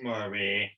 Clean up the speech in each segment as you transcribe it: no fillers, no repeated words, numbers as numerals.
Maybe.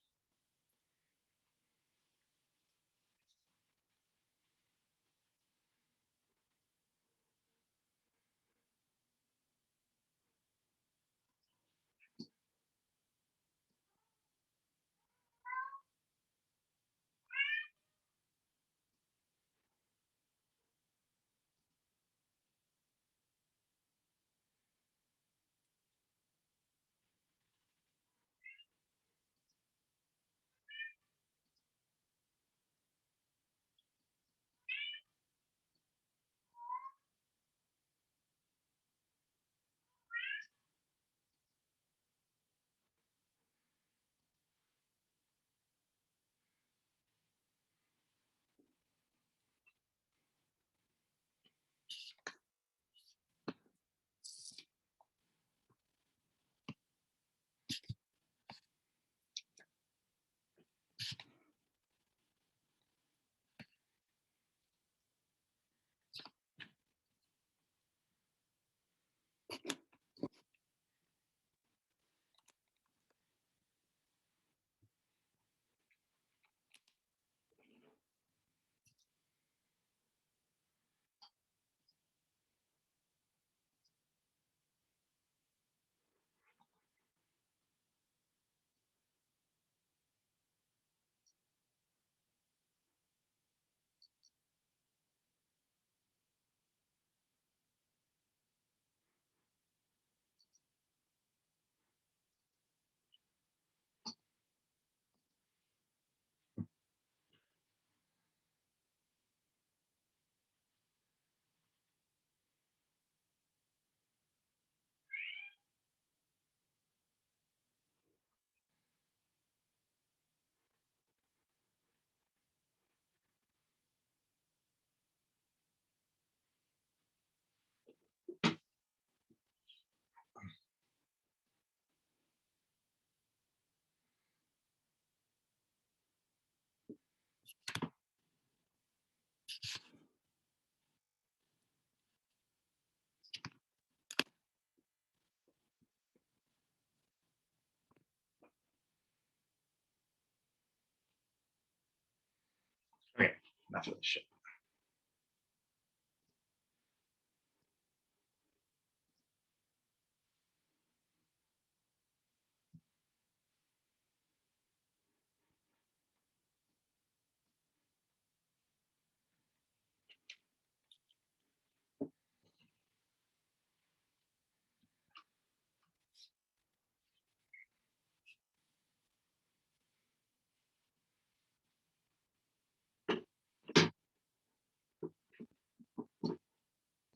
Okay, enough of this shit.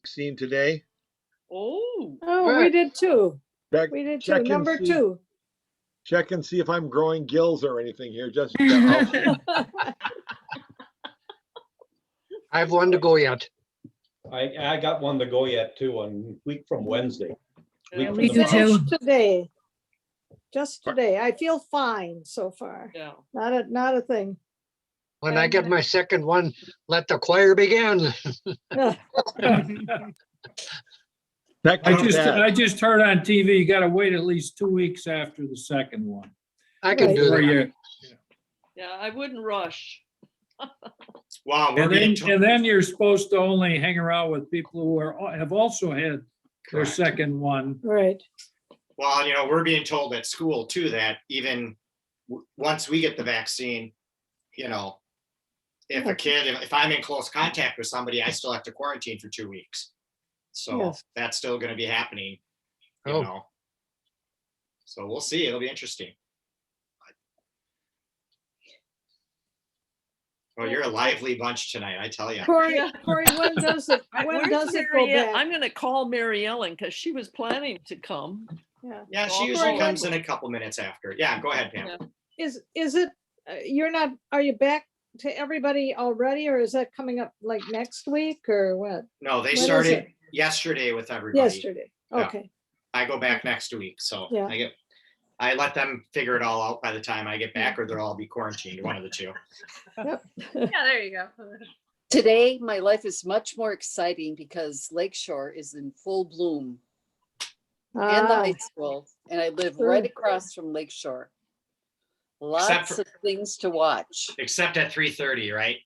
Vaccine today. Oh, Oh, we did too. Check, We did too. check and Number see, 2. check and see if I'm growing gills or anything here. Just I have one to go yet. I got one to go yet too, on week from Wednesday. Week Yeah, from me the too. Monday. Finished today. Just today. I feel fine so far. yeah. Not a thing. When I get my second one, let the choir begin. I I just heard on TV, you gotta wait at least 2 weeks after the second one. I can Right. do Where that. you, Yeah, I wouldn't rush. Wow, we're and being then, told. and then you're supposed to only hang around with people who have also had their Correct. second one. Right. Well, we're being told at school too that even once we get the vaccine, if a kid, if I'm in close contact with somebody, I still have to quarantine for 2 weeks. So Yes. that's still going to be happening, Oh. So we'll see. It'll be interesting. Well, you're a lively bunch tonight, I tell you. Corey, Yeah. Corey, when does it Where's go Mary Ellen? back? I'm gonna call Mary Ellen because she was planning to come. Yeah. Yeah, she Well, usually Corey, comes in a couple minutes after. Yeah, go ahead, Pam. Yeah. Is it, are you back to everybody already, or is that coming up like next week or what? No, they When is started it? yesterday with everybody. Yesterday. Yeah. Okay. I go back next week, so Yeah. I let them figure it all out by the time I get back, or they'll all be quarantined, one of the two. Yeah, there you go. Today, my life is much more exciting because Lakeshore is in full bloom and the Ah, high school, and I live Sure. right across from Lakeshore. Lots for- of things to watch. Except at 3:30, right?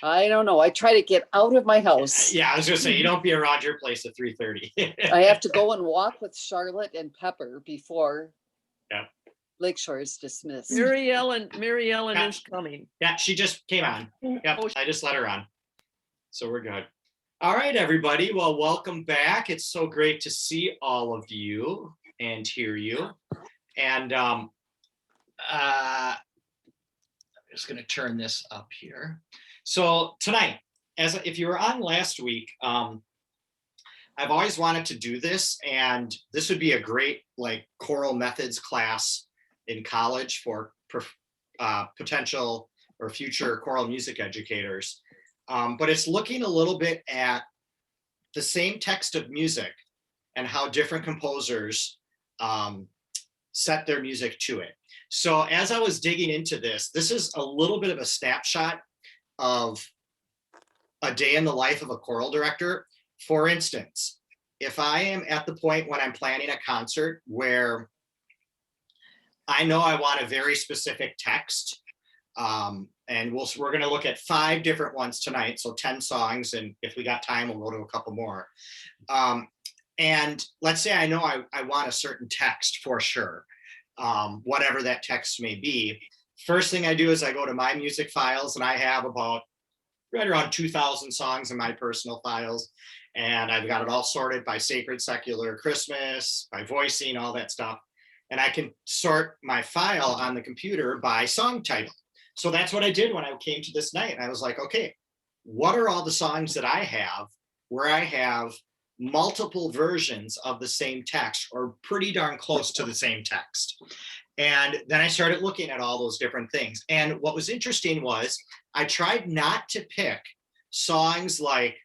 I don't know. I try to get out of my house. Yeah, I was gonna say, you don't be around your place at 3:30. I have to go and walk with Charlotte and Pepper before Yeah. Lakeshore is dismissed. Mary Ellen Yeah. is coming. Yeah, she just came on. Yep, Oh, I just let her on. So we're good. All right, everybody. Well, welcome back. It's so great to see all of you and hear you. And I'm just going to turn this up here. So tonight, if you were on last week, I've always wanted to do this, and this would be a great like choral methods class in college for potential or future choral music educators. But it's looking a little bit at the same text of music and how different composers set their music to it. So as I was digging into this, this is a little bit of a snapshot of a day in the life of a choral director. For instance, if I am at the point when I'm planning a concert where I know I want a very specific text, and we're going to look at 5 different ones tonight, so 10 songs, and if we got time, we'll go to a couple more. And let's say I know I want a certain text for sure, whatever that text may be. First thing I do is I go to my music files, and I have about right around 2,000 songs in my personal files, and I've got it all sorted by sacred, secular, Christmas, by voicing, all that stuff. And I can sort my file on the computer by song title. So that's what I did when I came to this night. And I was like, okay, what are all the songs that I have where I have multiple versions of the same text or pretty darn close to the same text? And then I started looking at all those different things. And what was interesting was I tried not to pick songs like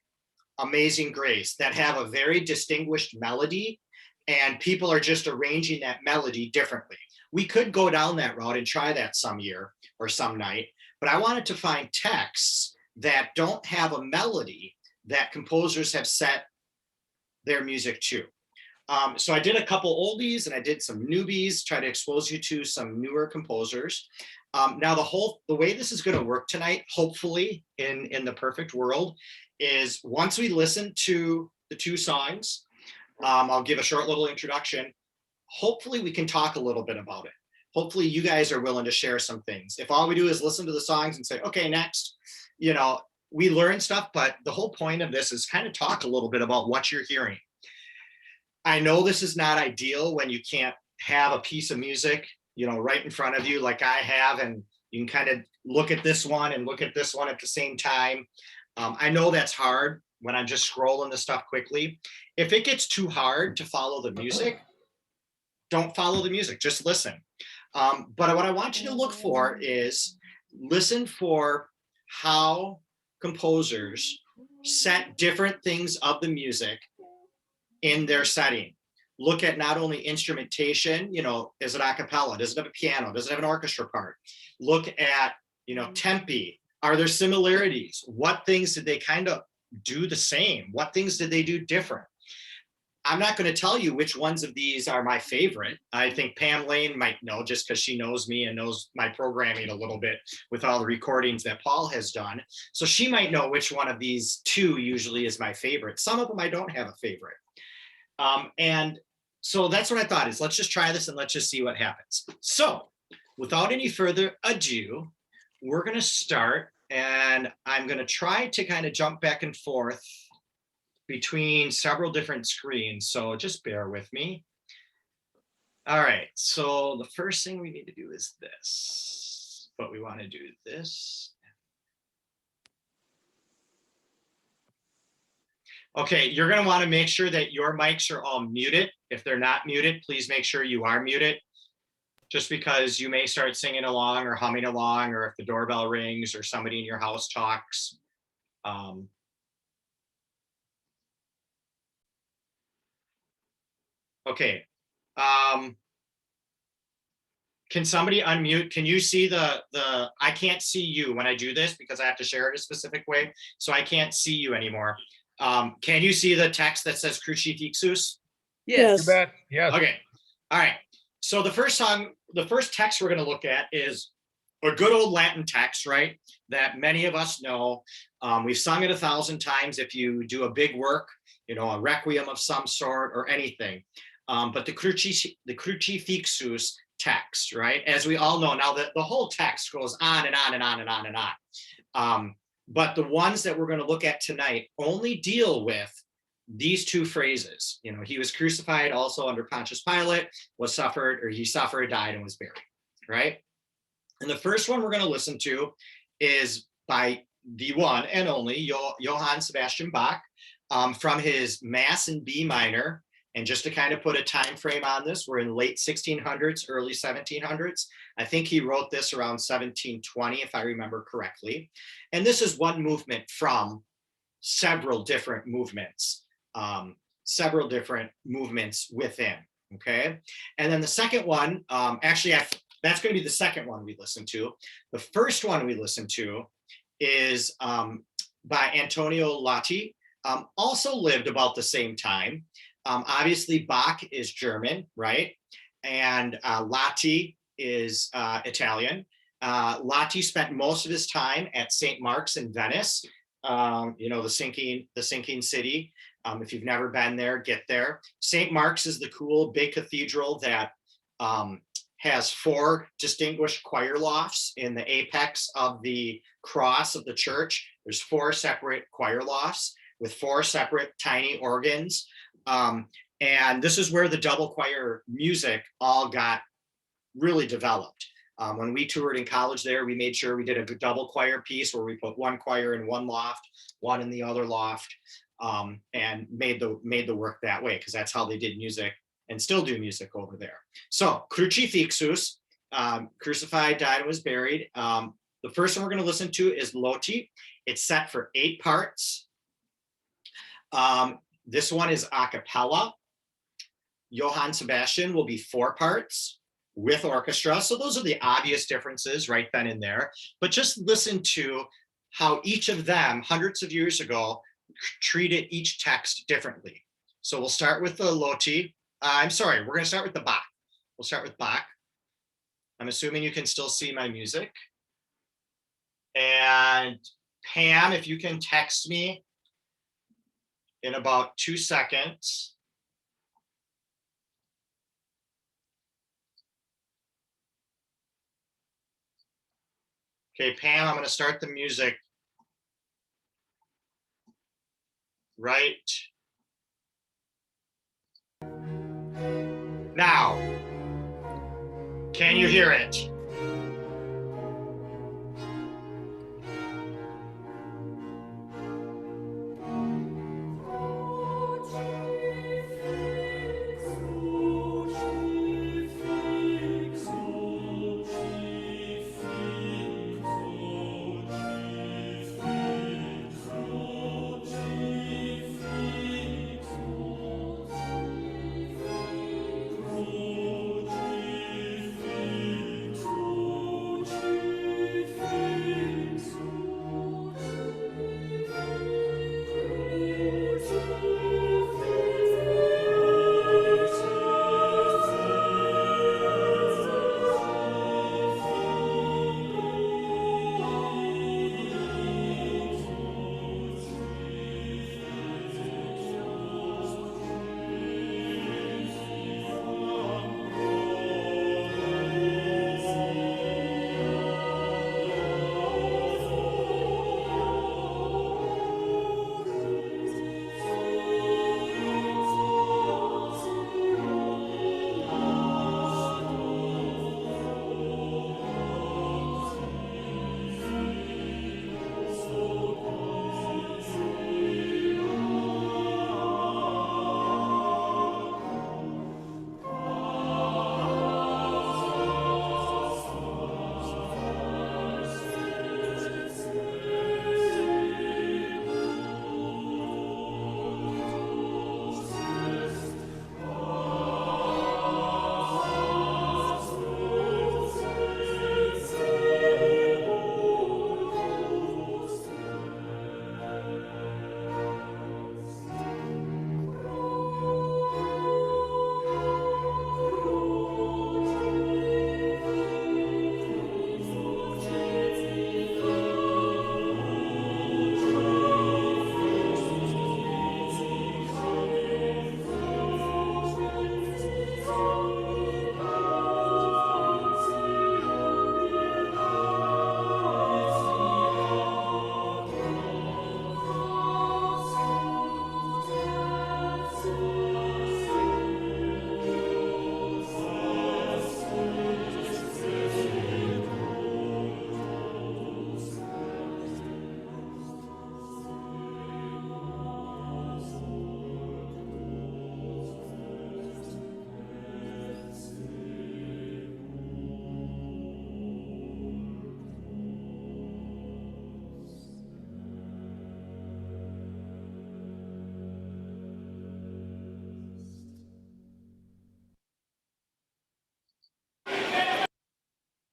Amazing Grace that have a very distinguished melody and people are just arranging that melody differently. We could go down that route and try that some year or some night, but I wanted to find texts that don't have a melody that composers have set their music to. So I did a couple oldies and I did some newbies, try to expose you to some newer composers. Now the way this is going to work tonight, hopefully in the perfect world, is once we listen to the 2 songs, I'll give a short little introduction. Hopefully we can talk a little bit about it. Hopefully you guys are willing to share some things. If all we do is listen to the songs and say, okay, next, we learn stuff, but the whole point of this is kind of talk a little bit about what you're hearing. I know this is not ideal when you can't have a piece of music, right in front of you like I have, and you can kind of look at this one and look at this one at the same time. I know that's hard when I'm just scrolling the stuff quickly. If it gets too hard to follow the music, don't follow the music, just listen. But what I want you to look for is listen for how composers set different things of the music in their setting. Look at not only instrumentation, is it a cappella? Does it have a piano? Does it have an orchestra part? Look at, tempi. Are there similarities? What things did they kind of do the same? What things did they do different? I'm not going to tell you which ones of these are my favorite. I think Pam Lane might know just because she knows me and knows my programming a little bit with all the recordings that Paul has done. So she might know which one of these 2 usually is my favorite. Some of them I don't have a favorite. And so that's what I thought is let's just try this and let's just see what happens. So without any further ado, we're going to start, and I'm going to try to kind of jump back and forth between several different screens. So just bear with me. All right. So the first thing we need to do is this, but we want to do this. Okay, you're going to want to make sure that your mics are all muted. If they're not muted, please make sure you are muted. Just because you may start singing along or humming along, or if the doorbell rings or somebody in your house talks. Okay. Can somebody unmute? Can you see I can't see you when I do this because I have to share it a specific way. So I can't see you anymore. Can you see the text that says Crucifixus? Yes. You bet. Yes. Okay. All right. So the first song the first text we're going to look at is a good old Latin text, right? That many of us know. We've sung it 1,000 times if you do a big work, you know, a requiem of some sort or anything. But the Crucifixus text, right? As we all know, now the whole text goes on and on and on and on and on. But the ones that we're going to look at tonight only deal with these two phrases. You know, he was crucified also under Pontius Pilate, he suffered, died, and was buried, right? And the first one we're going to listen to is by the one and only Johann Sebastian Bach, from his Mass in B minor. And just to kind of put a time frame on this, we're in late 1600s, early 1700s. I think he wrote this around 1720, if I remember correctly. And this is one movement from several different movements within, okay? And then the second one, that's going to be the second one we listen to. The first one we listen to is by Antonio Lati, also lived about the same time. Obviously, Bach is German, right? And Lati is Italian. Lati spent most of his time at St. Mark's in Venice, you know, the sinking city. If you've never been there, get there. St. Mark's is the cool big cathedral that has 4 distinguished choir lofts in the apex of the cross of the church. There's 4 separate choir lofts with 4 separate tiny organs. And this is where the double choir music all got really developed. When we toured in college there, we made sure we did a double choir piece where we put one choir in one loft, one in the other loft, and made the work that way, because that's how they did music and still do music over there. So Crucifixus, crucified, died, and was buried. The first one we're going to listen to is Loti. It's set for 8 parts. This one is a cappella. Johann Sebastian will be 4 parts with orchestra. So those are the obvious differences right then and there. But just listen to how each of them, hundreds of years ago, treated each text differently. So we'll start with the Loti. We're going to start with the Bach. We'll start with Bach. I'm assuming you can still see my music. And Pam, if you can text me in about 2 seconds. Okay, Pam, I'm going to start the music right now. Can you hear it?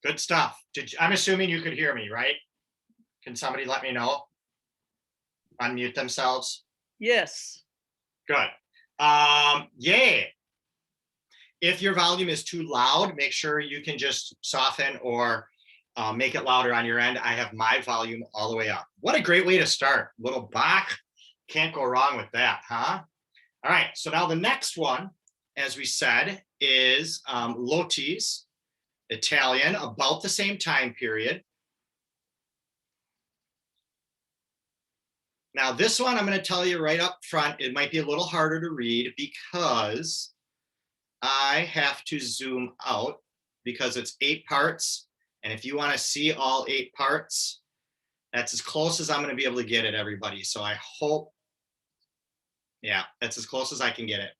Good stuff. I'm assuming you could hear me, right? Can somebody let me know? Unmute themselves. Yes. Good. Yeah. If your volume is too loud, make sure you can just soften or make it louder on your end. I have my volume all the way up. What a great way to start. Little Bach. Can't go wrong with that, huh? All right. So now the next one, as we said, is Lotti's Italian, about the same time period. Now, this one, I'm going to tell you right up front, it might be a little harder to read because I have to zoom out because it's 8 parts. And if you want to see all 8 parts, that's as close as I'm going to be able to get it, everybody. So I hope, yeah, that's as close as I can get it.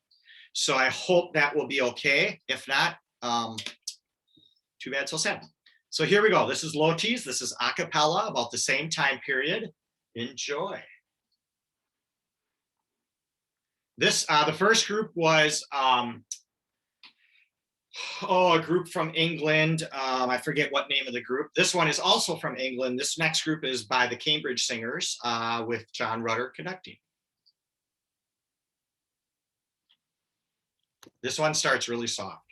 So I hope that will be okay. If not, too bad, so sad. So here we go. This is Lotti's. This is a cappella, about the same time period. Enjoy. This, the first group was, a group from England. I forget what name of the group. This one is also from England. This next group is by the Cambridge Singers with John Rutter conducting. This one starts really soft.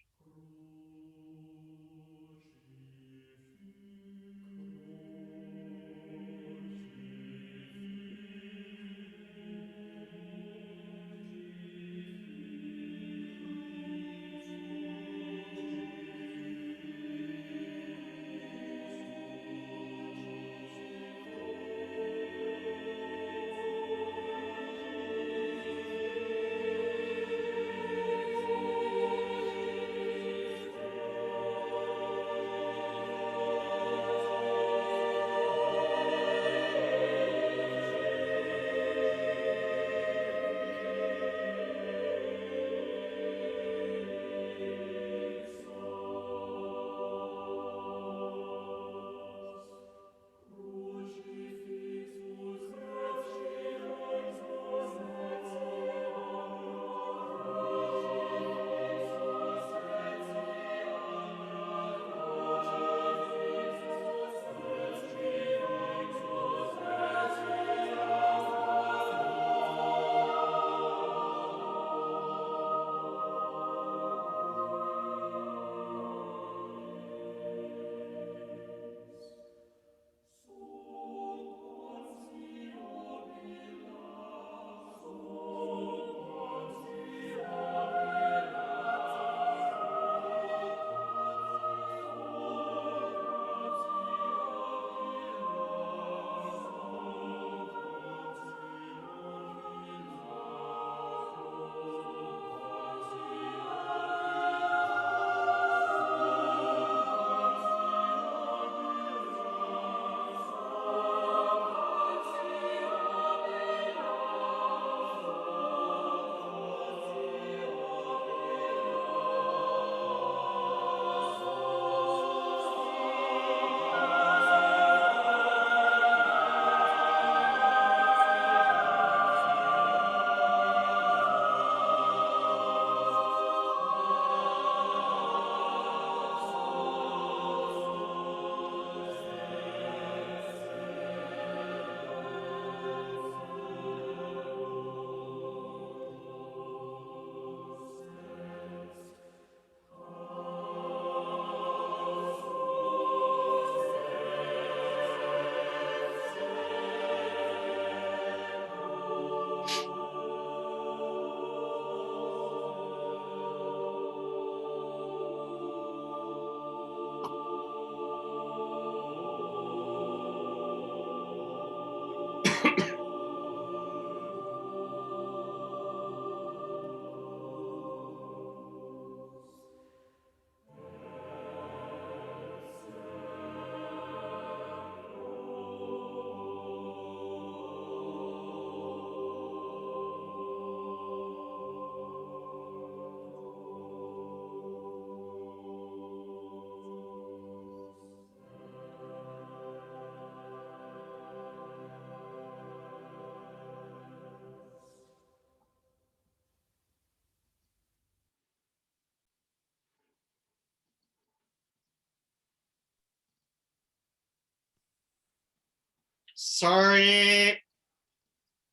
Sorry.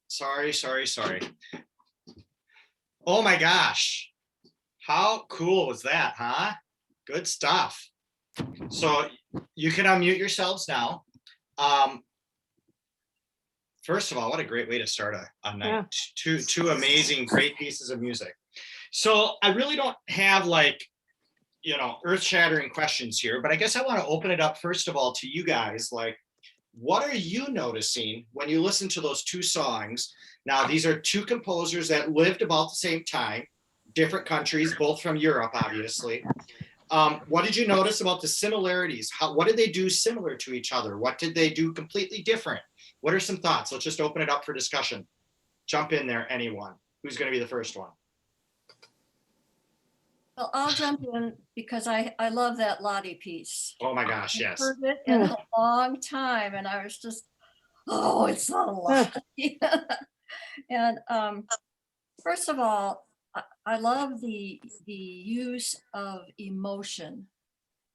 Sorry. Oh my gosh. How cool was that, huh? Good stuff. So you can unmute yourselves now. First of all, what a great way to start a night. Yeah. Two amazing, great pieces of music. So I really don't have like, earth-shattering questions here, but I guess I want to open it up first of all to you guys. Like, what are you noticing when you listen to those two songs? Now, these are two composers that lived about the same time, different countries, both from Europe, obviously. What did you notice about the similarities? What did they do similar to each other? What did they do completely different? What are some thoughts? Let's just open it up for discussion. Jump in there, anyone. Who's going to be the first one? Well, I'll jump in because I love that Lottie piece. Oh my gosh, I've yes. heard it in a long time, and I was just, oh, it's so Lottie. And first of all, I love the use of emotion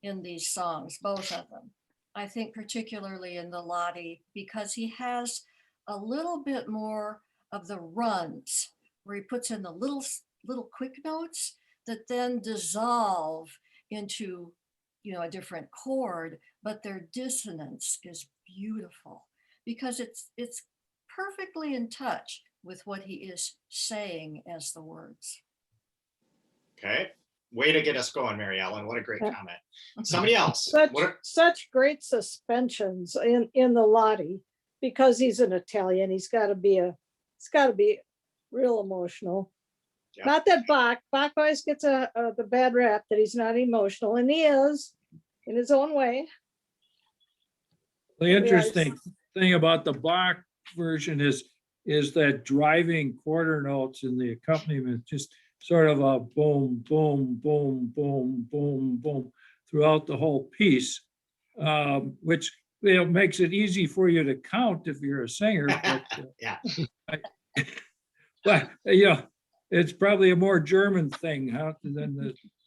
in these songs, both of them. I think particularly in the Lottie, because he has a little bit more of the runs where he puts in the little quick notes that then dissolve into, a different chord, but their dissonance is beautiful because it's perfectly in touch with what he is saying as the words. Okay. Way to get us going, Mary Ellen. What a great comment. Somebody else. Such great suspensions in the Lottie, because he's an Italian. It's got to be real emotional. Yeah. Not that Bach always gets the bad rap that he's not emotional, and he is in his own way. The interesting thing about the Bach version is that driving quarter notes in the accompaniment, just sort of a boom, boom, boom, boom, boom, boom throughout the whole piece, which makes it easy for you to count if you're a singer. But, yeah. But it's probably a more German thing, huh?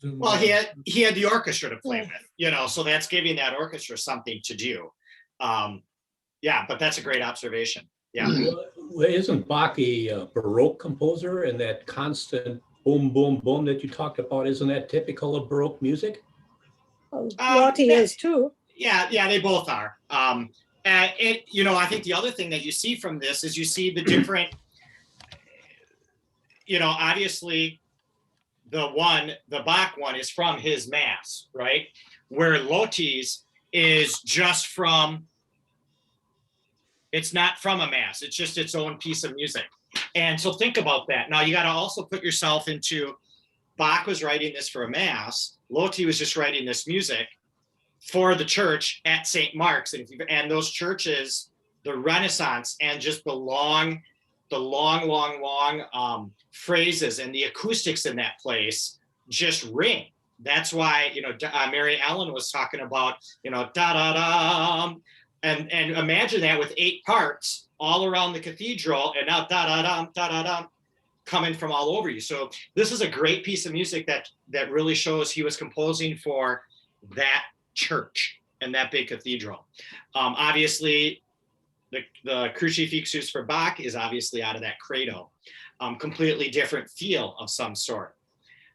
Well, he had the orchestra to play with, so that's giving that orchestra something to do. Yeah, but that's a great observation. Yeah. Well, isn't Bach a Baroque composer, and that constant boom, boom, boom that you talked about, isn't that typical of Baroque music? Lottie is too. Yeah, they both are. I think the other thing that you see from this is you see the different, obviously the Bach one is from his mass, right? Where Lottie's is just from, it's not from a mass, it's just its own piece of music. And so think about that. Now you got to also put yourself into, Bach was writing this for a mass, Lottie was just writing this music for the church at St. Mark's. And those churches, the Renaissance, and just the long phrases and the acoustics in that place just ring. That's why, Mary Ellen was talking about, da-da-da, and imagine that with 8 parts all around the cathedral, and now da-da-dum, da-da-dum, coming from all over you. So this is a great piece of music that really shows he was composing for that church and that big cathedral. Obviously, the Crucifixus for Bach is obviously out of that credo. Completely different feel of some sort.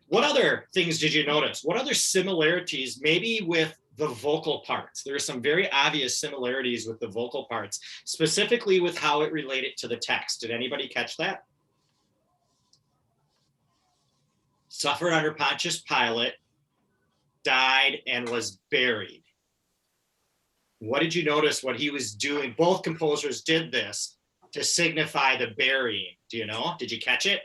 What other things did you notice? What other similarities, maybe with the vocal parts? There are some very obvious similarities with the vocal parts, specifically with how it related to the text. Did anybody catch that? Suffered under Pontius Pilate, died, and was buried. What did you notice what he was doing? Both composers did this to signify the burying. Do you know? Did you catch it?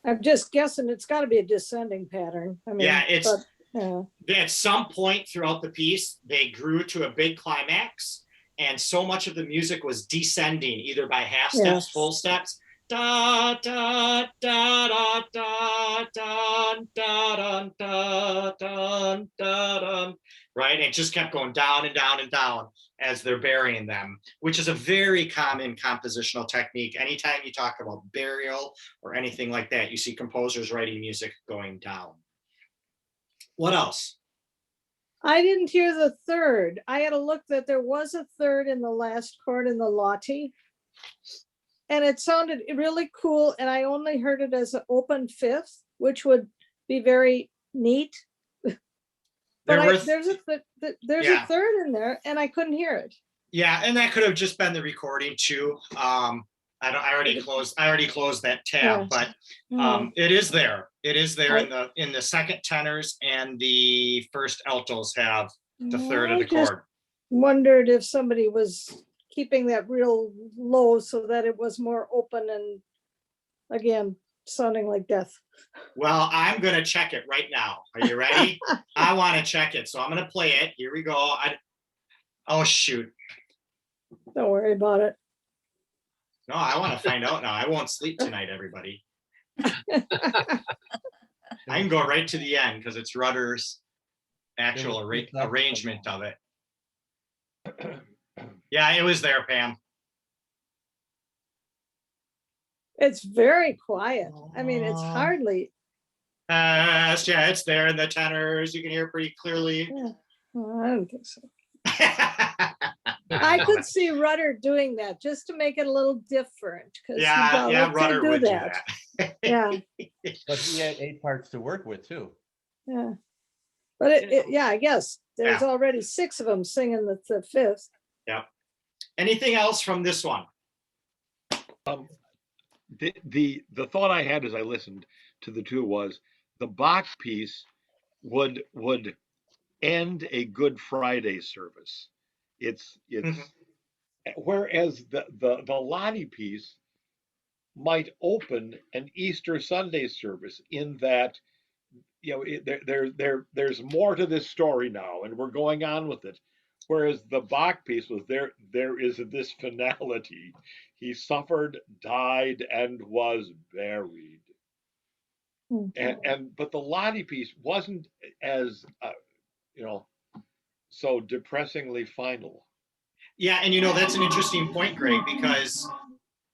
I'm just guessing it's got to be a descending pattern. I mean, at some point throughout the piece, they grew to a big climax, and so much of the music was descending, either by half steps, full steps. Da da da da da da da da da da, right? And it just kept going down and down and down as they're burying them, which is a very common compositional technique. Anytime you talk about burial or anything like that, you see composers writing music going down. What else? I didn't hear the third. I had a look that there was a third in the last chord in the Lottie. And it sounded really cool. And I only heard it as an open fifth, which would be very neat. There But were there's yeah. a third in there and I couldn't hear it. Yeah, and that could have just been the recording too. I already closed that tab, Yeah. but it is there. It is there in the second tenors, and the first altos have the third of the I just chord. wondered if somebody was keeping that real low so that it was more open and again, sounding like death. Well, I'm gonna check it right now. Are you ready? I want to check it, so I'm gonna play it. Here we go. Oh shoot. Don't worry about it. No, I want to find out now. I won't sleep tonight, everybody. I can go right to the end because it's Rudder's actual arrangement of it. Yeah, it was there, Pam. It's very quiet. I mean, it's hardly. Yeah, it's there in the tenors. You can hear pretty clearly. Yeah. Well, I don't think so. I could see Rudder doing that just to make it a little different. Yeah, Rudder would do that. Yeah. But he had 8 parts to work with too. Yeah. But I guess there's already 6 of them singing the fifth. Yep. Anything else from this one? The thought I had as I listened to the two was the Bach piece would end a Good Friday service. It's whereas the Lottie piece might open an Easter Sunday service, in that, you know, there's more to this story now, and we're going on with it. Whereas the Bach piece was there is this finality. He suffered, died, and was buried. But the Lottie piece wasn't as so depressingly final. Yeah, and that's an interesting point, Greg, because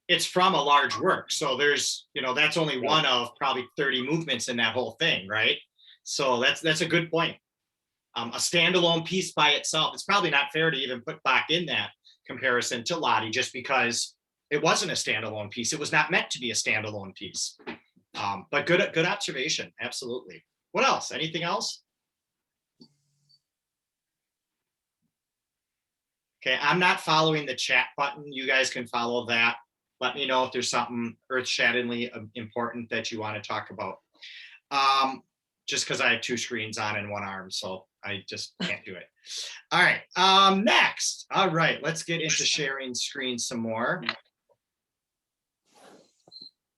it's from a large work. So there's, that's only one of probably 30 movements in that whole thing, right? So that's a good point. A standalone piece by itself, it's probably not fair to even put Bach in that comparison to Lottie, just because it wasn't a standalone piece. It was not meant to be a standalone piece. But good observation, absolutely. What else? Anything else? Okay, I'm not following the chat button. You guys can follow that. Let me know if there's something earth-shatteringly important that you want to talk about. Just because I have 2 screens on in one arm, so I just can't do it. All right, next. All right, let's get into sharing screens some more.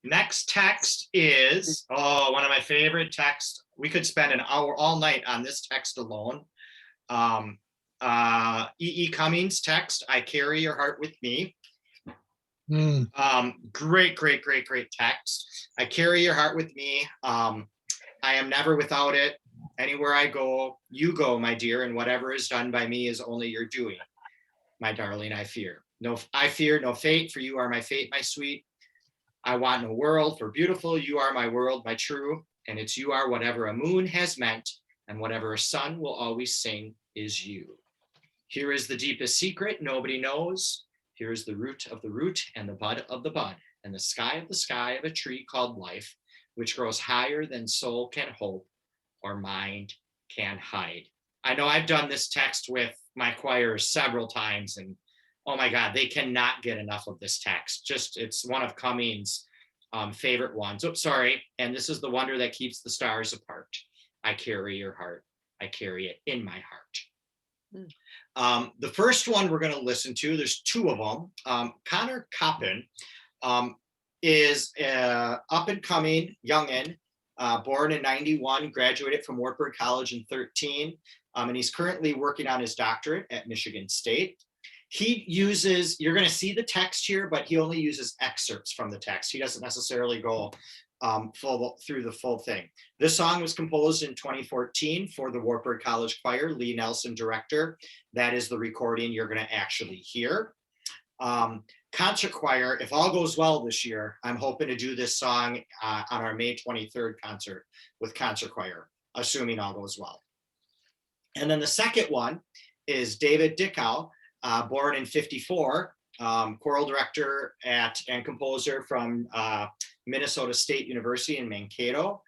Next text is, one of my favorite texts. We could spend an hour all night on this text alone. E.E. Cummings' text, I Carry Your Heart With Me. Great text. I carry your heart with me. I am never without it. Anywhere I go, you go, my dear, and whatever is done by me is only your doing. My darling, I fear no fate, for you are my fate, my sweet. I want no world, for beautiful you are my world, my true, and it's you are whatever a moon has meant, and whatever a sun will always sing is you. Here is the deepest secret nobody knows. Here is the root of the root and the bud of the bud, and the sky of a tree called life, which grows higher than soul can hope or mind can hide. I know I've done this text with my choir several times, and oh my God, they cannot get enough of this text. It's one of Cummings' favorite ones. Oops, sorry. And this is the wonder that keeps the stars apart. I carry your heart. I carry it in my heart. The first one we're going to listen to, there's 2 of them. Connor Coppin is up and coming youngin', born in 91, graduated from Wartburg College in 13, and he's currently working on his doctorate at Michigan State. He uses, you're going to see the text here, but he only uses excerpts from the text. He doesn't necessarily go through the full thing. This song was composed in 2014 for the Wartburg College Choir, Lee Nelson director. That is the recording you're going to actually hear. Concert choir, if all goes well this year, I'm hoping to do this song on our May 23rd concert with concert choir, assuming all goes well. And then the second one is David Dickow, born in 54, choral director and composer from Minnesota State University in Mankato,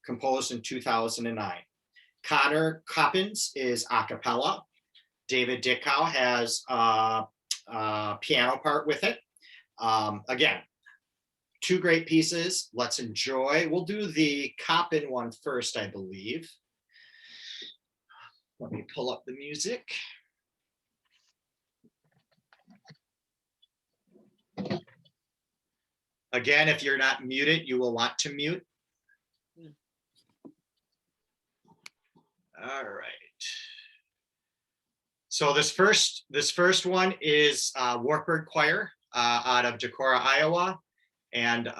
composed in 2009. Connor Coppins is a cappella. David Dickow has a piano part with it. Again, two great pieces. Let's enjoy. We'll do the Coppin one first, I believe. Let me pull up the music. Again, if you're not muted, you will want to mute. All right. So this first one is Wartburg Choir out of Decorah, Iowa, and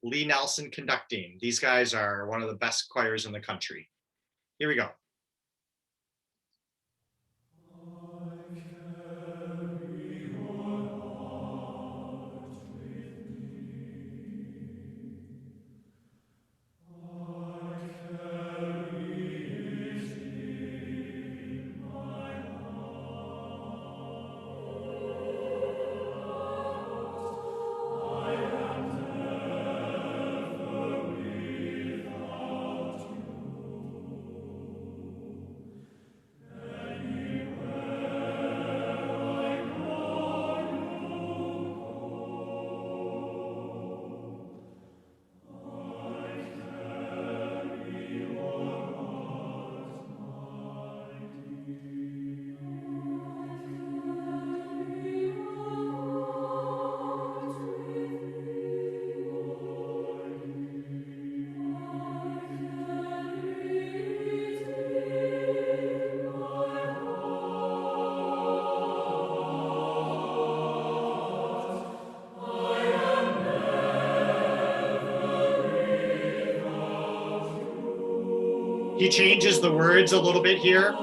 Lee Nelson conducting. These guys are one of the best choirs in the country. Here we go. He changes the words a little bit here.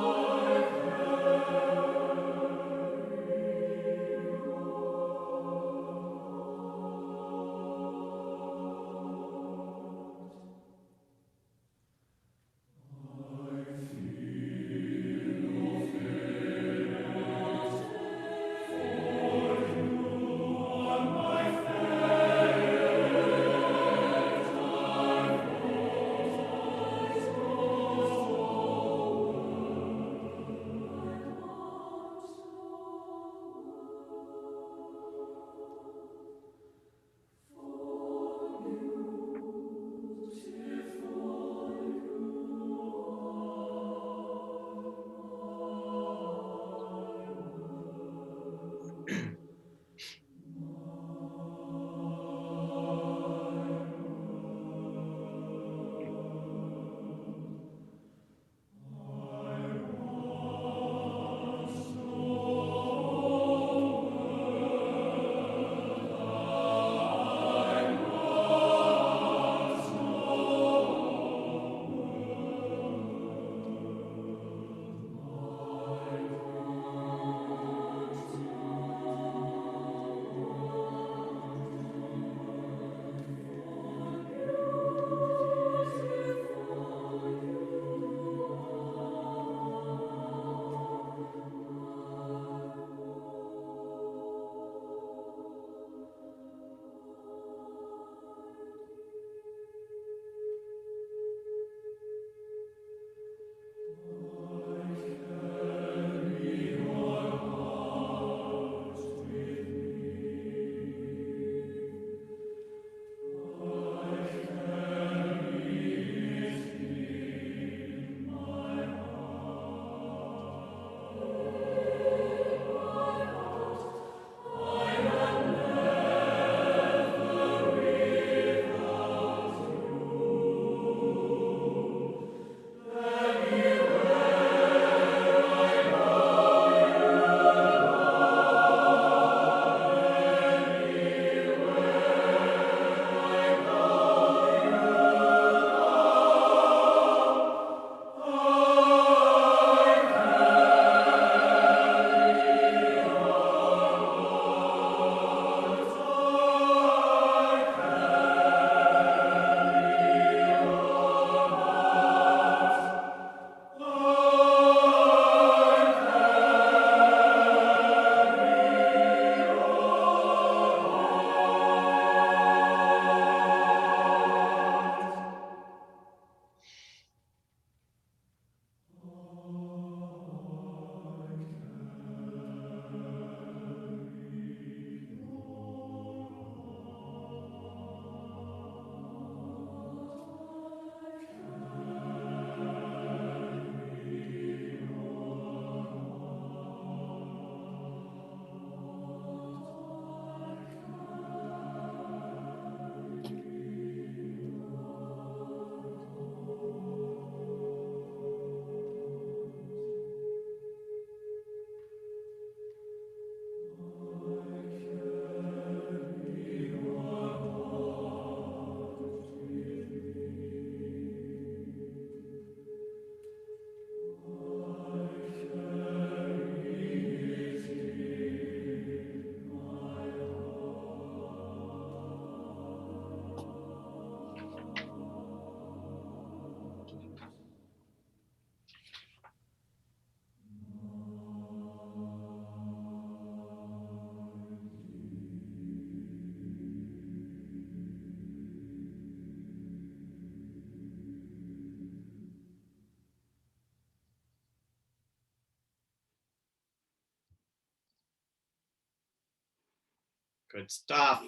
Good stuff.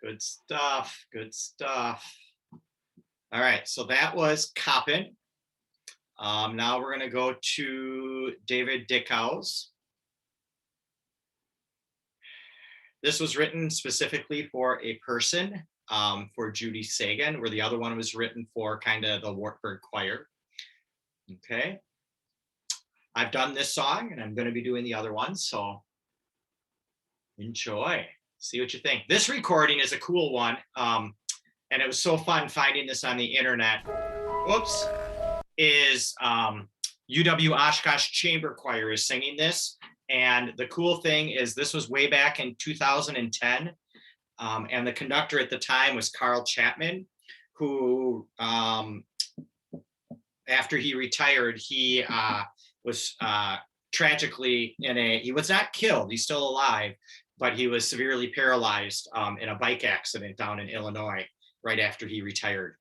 Good stuff. Good stuff. All right, so that was Coppin. Now we're going to go to David Dickau's. This was written specifically for a person, for Judy Sagan, where the other one was written for kind of the Wartburg Choir. Okay. I've done this song and I'm going to be doing the other one, so enjoy. See what you think. This recording is a cool one, and it was so fun finding this on the internet. Whoops. Is UW Oshkosh Chamber Choir is singing this. And the cool thing is this was way back in 2010. And the conductor at the time was Carl Chapman, who after he retired, he was tragically he was not killed, he's still alive, but he was severely paralyzed in a bike accident down in Illinois right after he retired.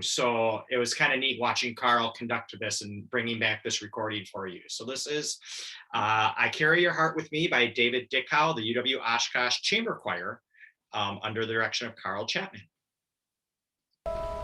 So it was kind of neat watching Carl conduct this and bringing back this recording for you. So this is I Carry Your Heart With Me by David Dickau, the UW Oshkosh Chamber Choir, under the direction of Carl Chapman. I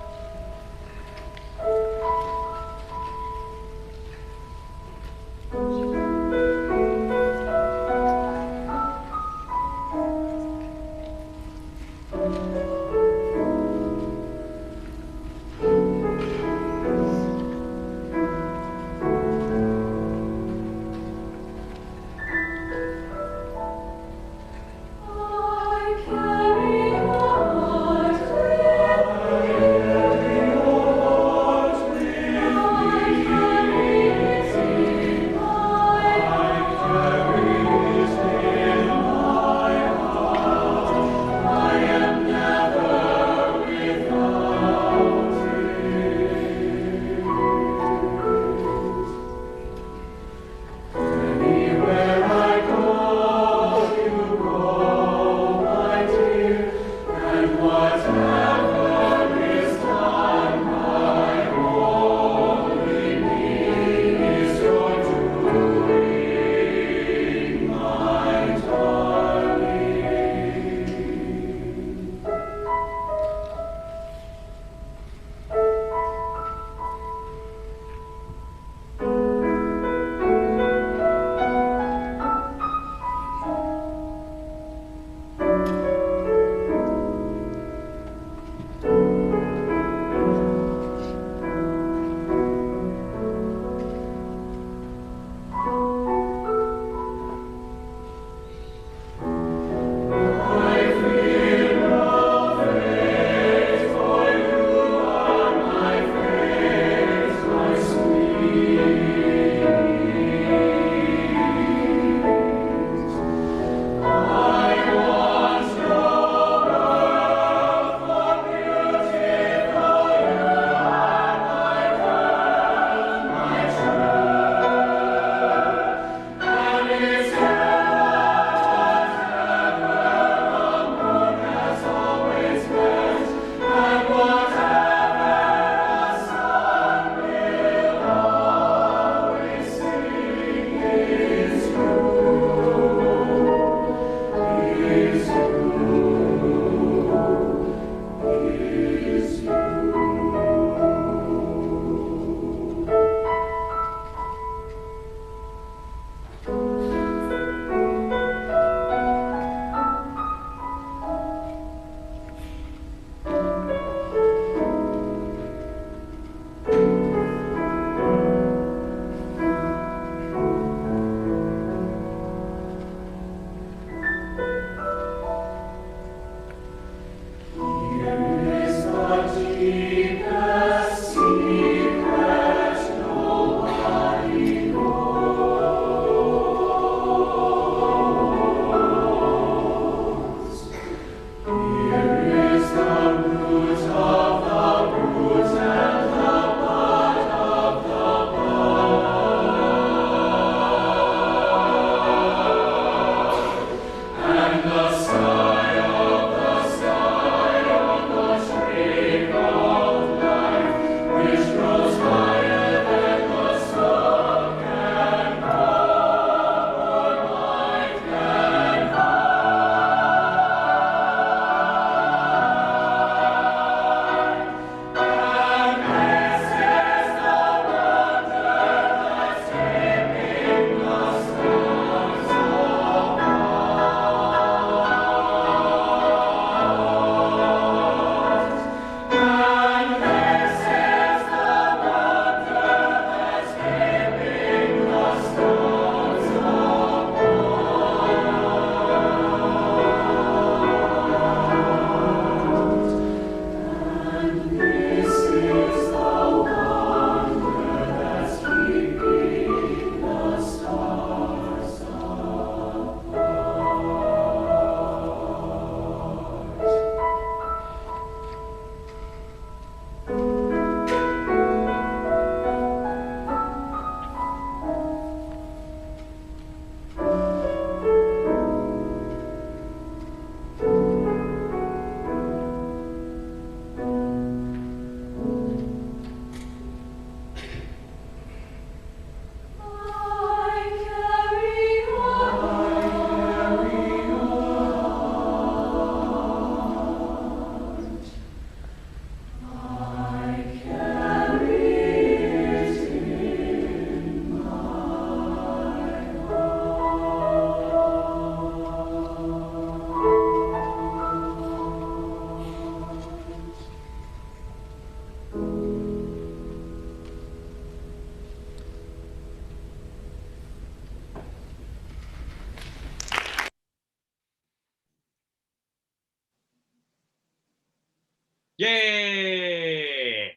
Yay!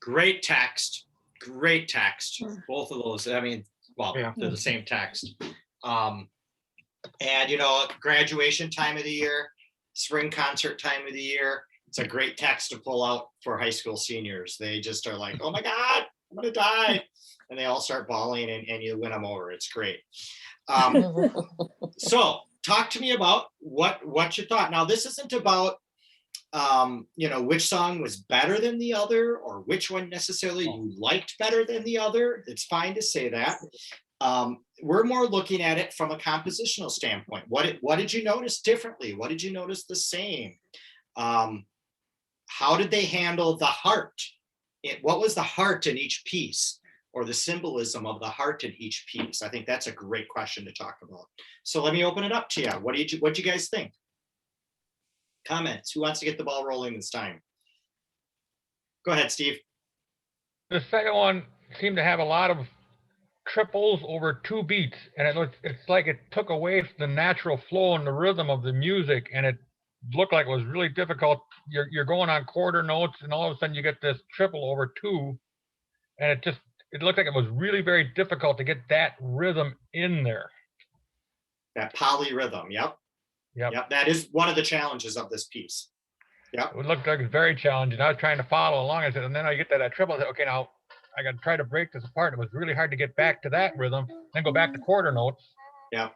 Great text. Great text. Both of those. I mean, well, Yeah. they're the same text. And graduation time of the year, spring concert time of the year. It's a great text to pull out for high school seniors. They just are like, oh my God, I'm gonna die. And they all start bawling and you win them over. It's great. So talk to me about what you thought. Now, this isn't about which song was better than the other or which one necessarily you liked better than the other. It's fine to say that. We're more looking at it from a compositional standpoint. What did you notice differently? What did you notice the same? How did they handle the heart? What was the heart in each piece, or the symbolism of the heart in each piece? I think that's a great question to talk about. So let me open it up to you. What do you guys think? Comments? Who wants to get the ball rolling this time? Go ahead, Steve. The second one seemed to have a lot of triples over 2 beats, and it's like it took away the natural flow and the rhythm of the music, and it looked like it was really difficult. You're going on quarter notes, and all of a sudden you get this triple over 2, and it looked like it was really very difficult to get that rhythm in there. That polyrhythm. Yep. That is one of the challenges of this piece. Yep. It looked like it's very challenging. I was trying to follow along. I said, and then I get that triple. I said, okay, now I got to try to break this apart. It was really hard to get back to that rhythm, then go back to quarter notes. Yeah.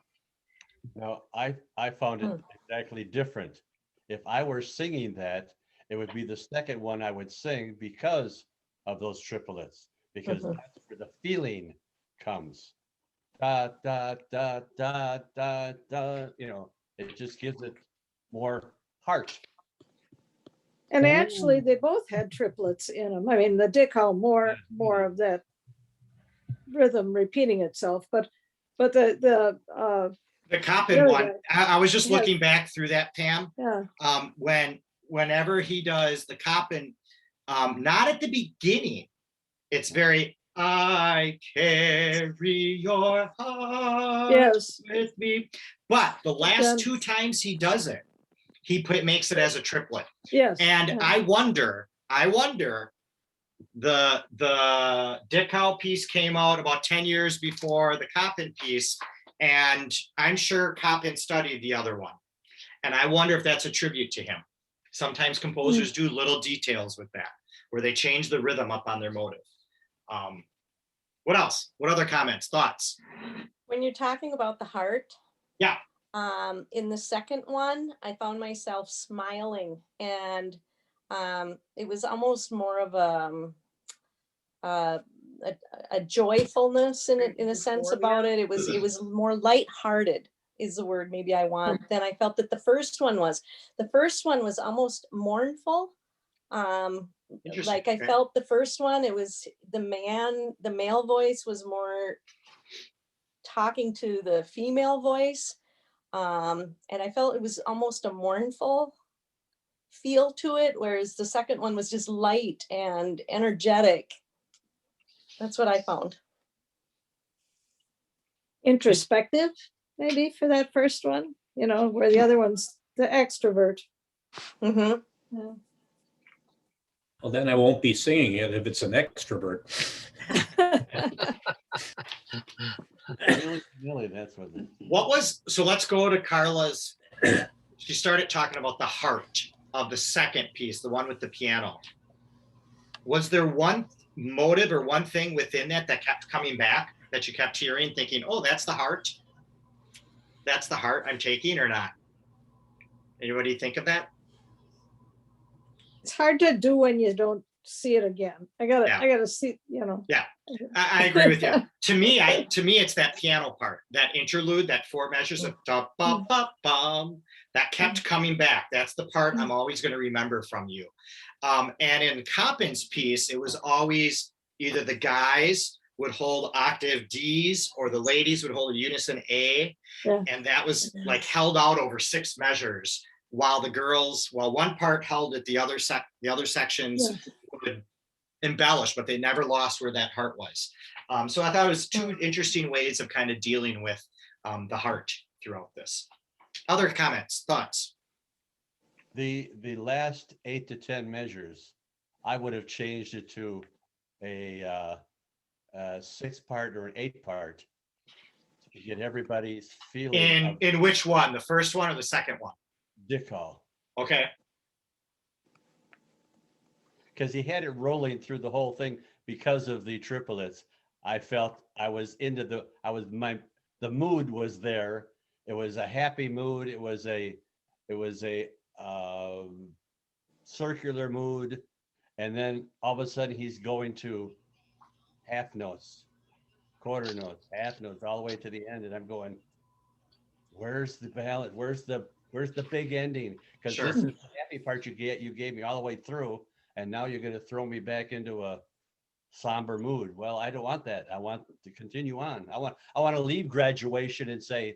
Now, I found it exactly different. If I were singing that, it would be the second one I would sing because of those triplets, because that's where the feeling comes. Da, da, da, da, da, da, it just gives it more heart. And actually, they both had triplets in them. I mean, the Deja more of that rhythm repeating itself, but the Coppin one, I was just Yeah. looking back through that, Pam. yeah, Whenever he does the Coppin, not at the beginning, it's very, I carry your heart yes, with me. But the last Then- 2 times he does it, he makes it as a triplet. yes. And yeah. I wonder, the Dick Howe piece came out about 10 years before the Coppin piece, and I'm sure Coppin studied the other one. And I wonder if that's a tribute to him. Sometimes composers do little details with that, where they change the rhythm up on their motive. What else? What other comments, thoughts? When you're talking about the heart, Yeah. in the second one, I found myself smiling, and it was almost more of a joyfulness in a sense about it. It was more lighthearted is the word maybe I want than I felt that the first one was. The first one was almost mournful. Like I felt the first one, it was the male voice was more talking to the female voice. And I felt it was almost a mournful feel to it, whereas the second one was just light and energetic. That's what I found. Introspective, maybe, for that first one, where the other one's the extrovert. Mm-hmm. Yeah. Well, then I won't be singing it if it's an extrovert. Really, that's what. So let's go to Carla's. She started talking about the heart of the second piece, the one with the piano. Was there one motive or one thing within that kept coming back, that you kept hearing, thinking, oh, that's the heart? That's the heart I'm taking, or not? Anybody think of that? It's hard to do when you don't see it again. I gotta see, Yeah, I agree with you. To me, it's that piano part, that interlude, that 4 measures of da, ba, ba, bum, that kept coming back. That's the part I'm always going to remember from you. And in Coppin's piece, it was always either the guys would hold octave Ds or the ladies would hold a unison A. Yeah. And that was like held out over 6 measures, while one part held it, the other sections would embellish, but they never lost where that heart was. So I thought it was 2 interesting ways of kind of dealing with the heart throughout this. Other comments, thoughts? The last 8 to 10 measures, I would have changed it to a 6-part or an 8-part to get everybody's feeling. In which one? The first one or the second one? Dick Hall. Okay. Because he had it rolling through the whole thing because of the triplets. I felt I was into the mood was there. It was a happy mood. It was a circular mood. And then all of a sudden he's going to half notes, quarter notes, half notes, all the way to the end. And I'm going, where's the ballad? Where's the big ending? Because Sure. this is the happy part you gave me all the way through. And now you're going to throw me back into a somber mood. Well, I don't want that. I want to continue on. I want to leave graduation and say,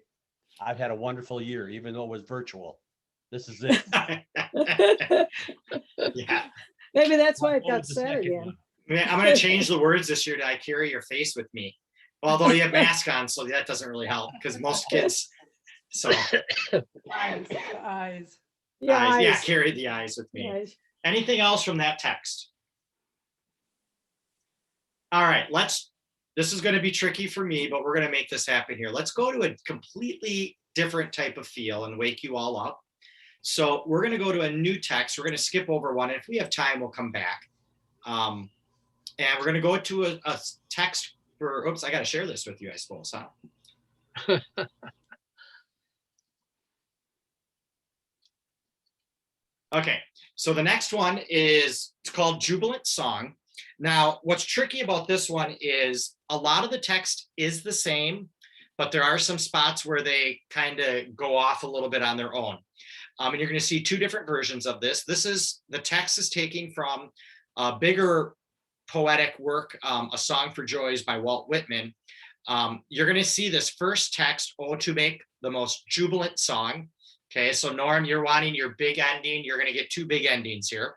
I've had a wonderful year, even though it was virtual. This is it. Yeah. Maybe that's why I'll it go got with the said second again. one. I'm going to change the words this year to "I carry your face with me." Although you have mask on, so that doesn't really help because most kids. So Eyes. Yeah, yeah, eyes. carry the eyes with me. Eyes. Anything else from that text? All right, this is going to be tricky for me, but we're going to make this happen here. Let's go to a completely different type of feel and wake you all up. So we're going to go to a new text. We're going to skip over one. If we have time, we'll come back. And we're going to go to a text for, oops, I got to share this with you, I suppose, huh? Okay, so the next one it's called Jubilant Song. Now, what's tricky about this one is a lot of the text is the same, but there are some spots where they kind of go off a little bit on their own. And you're going to see two different versions of this. The text is taking from a bigger poetic work, A Song for Joys by Walt Whitman. You're going to see this first text, "Oh, to make the most jubilant song." Okay, so Norm, you're wanting your big ending. You're going to get two big endings here.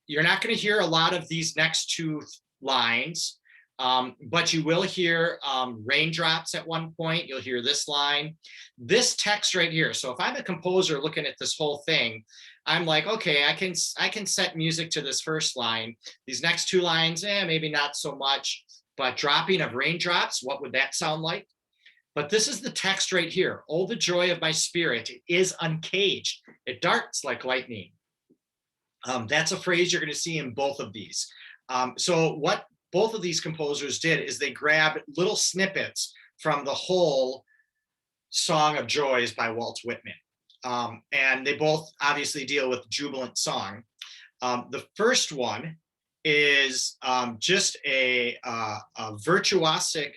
You're not going to hear a lot of these next two lines, but you will hear raindrops at one point. You'll hear this line, this text right here. So if I'm a composer looking at this whole thing, I'm like, okay, I can set music to this first line. These next two lines, maybe not so much, but dropping of raindrops, what would that sound like? But this is the text right here. "Oh, the joy of my spirit is uncaged. It darts like lightning." That's a phrase you're going to see in both of these. So what both of these composers did is they grabbed little snippets from the whole Song of Joys by Walt Whitman. And they both obviously deal with jubilant song. The first one is just a virtuosic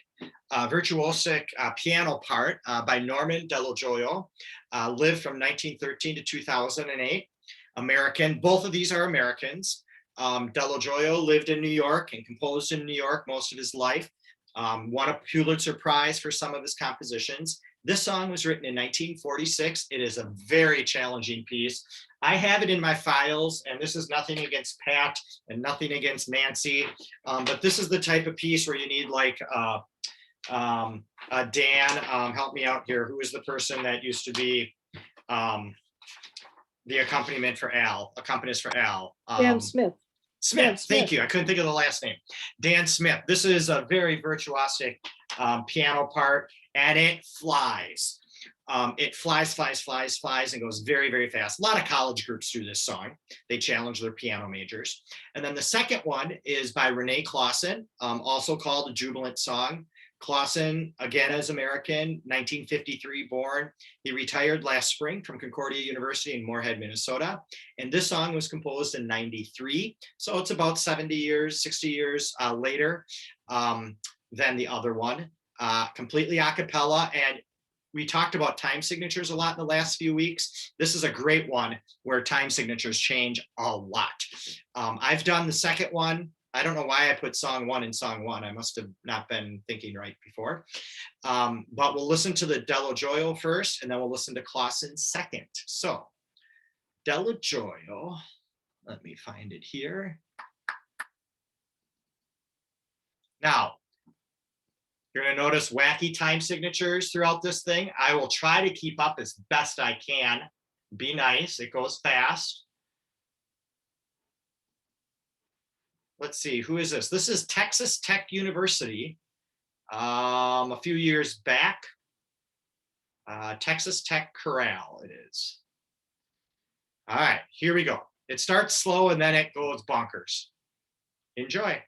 piano part by Norman Dello, lived from 1913 to 2008. American. Both of these are Americans. Dello lived in New York and composed in New York most of his life. Won a Pulitzer Prize for some of his compositions. This song was written in 1946. It is a very challenging piece. I have it in my files, and this is nothing against Pat and nothing against Nancy, but this is the type of piece where you need like Dan, help me out here. Who is the person that used to be the accompanist for Al? Dan Smith. Smith, thank you. I couldn't think of the last name. Dan Smith. This is a very virtuosic piano part, and it flies. It flies, and goes very, very fast. A lot of college groups do this song. They challenge their piano majors. And then the second one is by Renee Clausen, also called a Jubilant Song. Clausen, again, is American, 1953 born. He retired last spring from Concordia University in Moorhead, Minnesota. And this song was composed in 93. So it's about 60 years later than the other one. Completely a cappella. And we talked about time signatures a lot in the last few weeks. This is a great one where time signatures change a lot. I've done the second one. I don't know why I put song one in song one. I must have not been thinking right before. But we'll listen to the Dello first, and then we'll listen to Clausen second. So Dello, let me find it here. Now, you're going to notice wacky time signatures throughout this thing. I will try to keep up as best I can. Be nice. It goes fast. Let's see, who is this? This is Texas Tech University. A few years back. Texas Tech Chorale it is. All right, here we go. It starts slow and then it goes bonkers. Enjoy.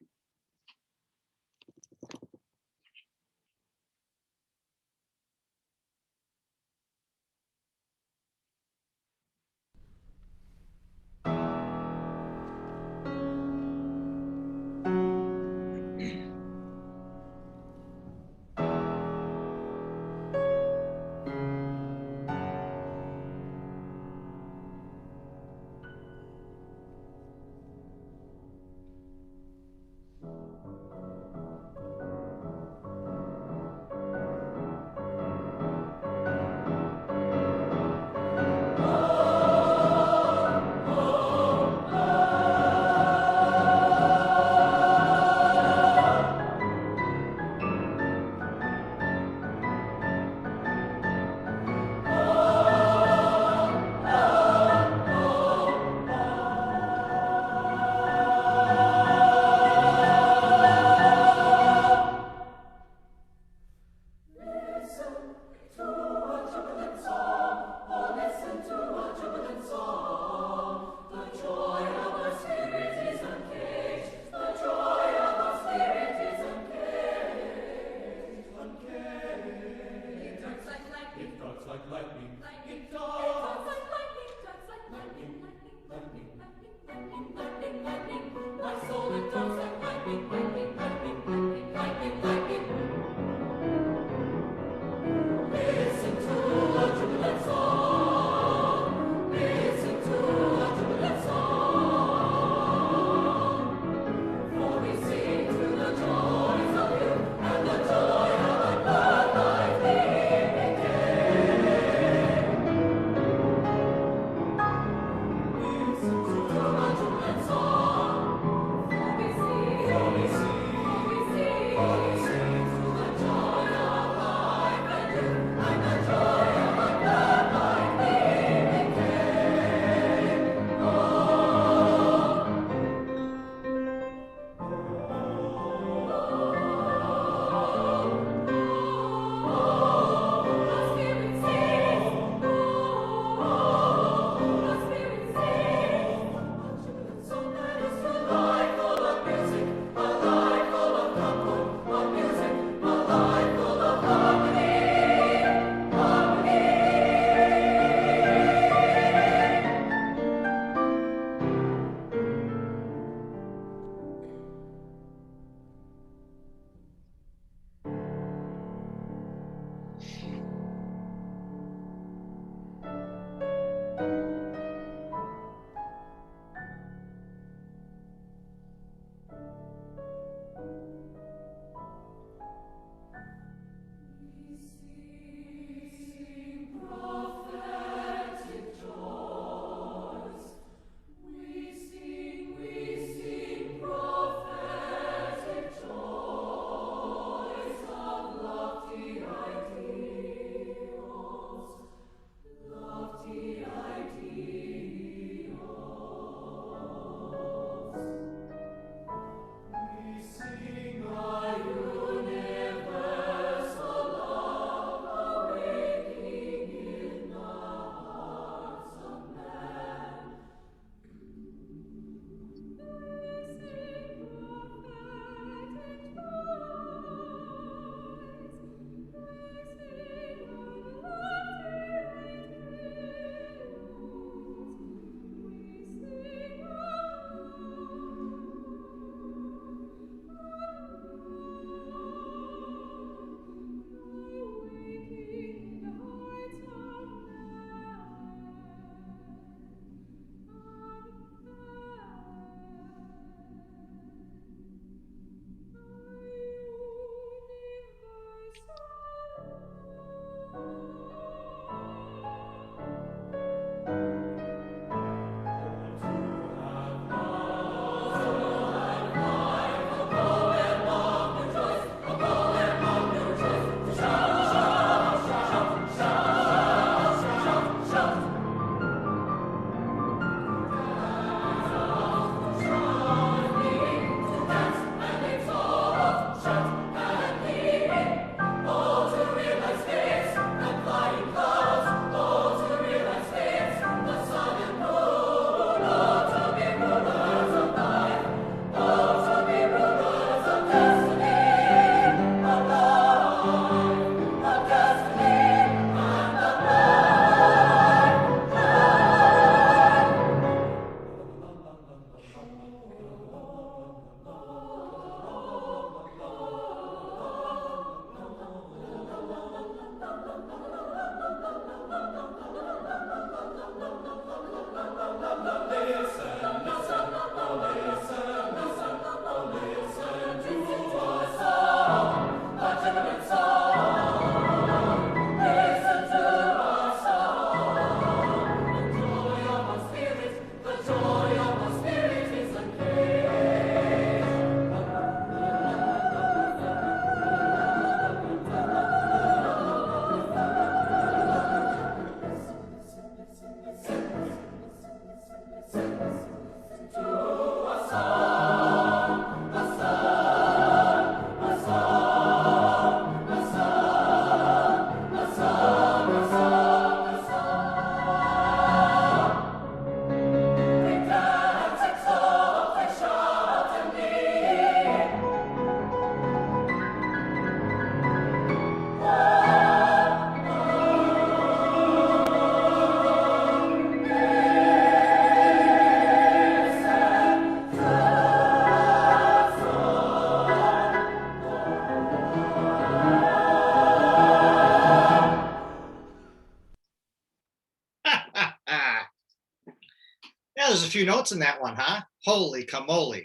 few notes in that one, huh? Holy camole.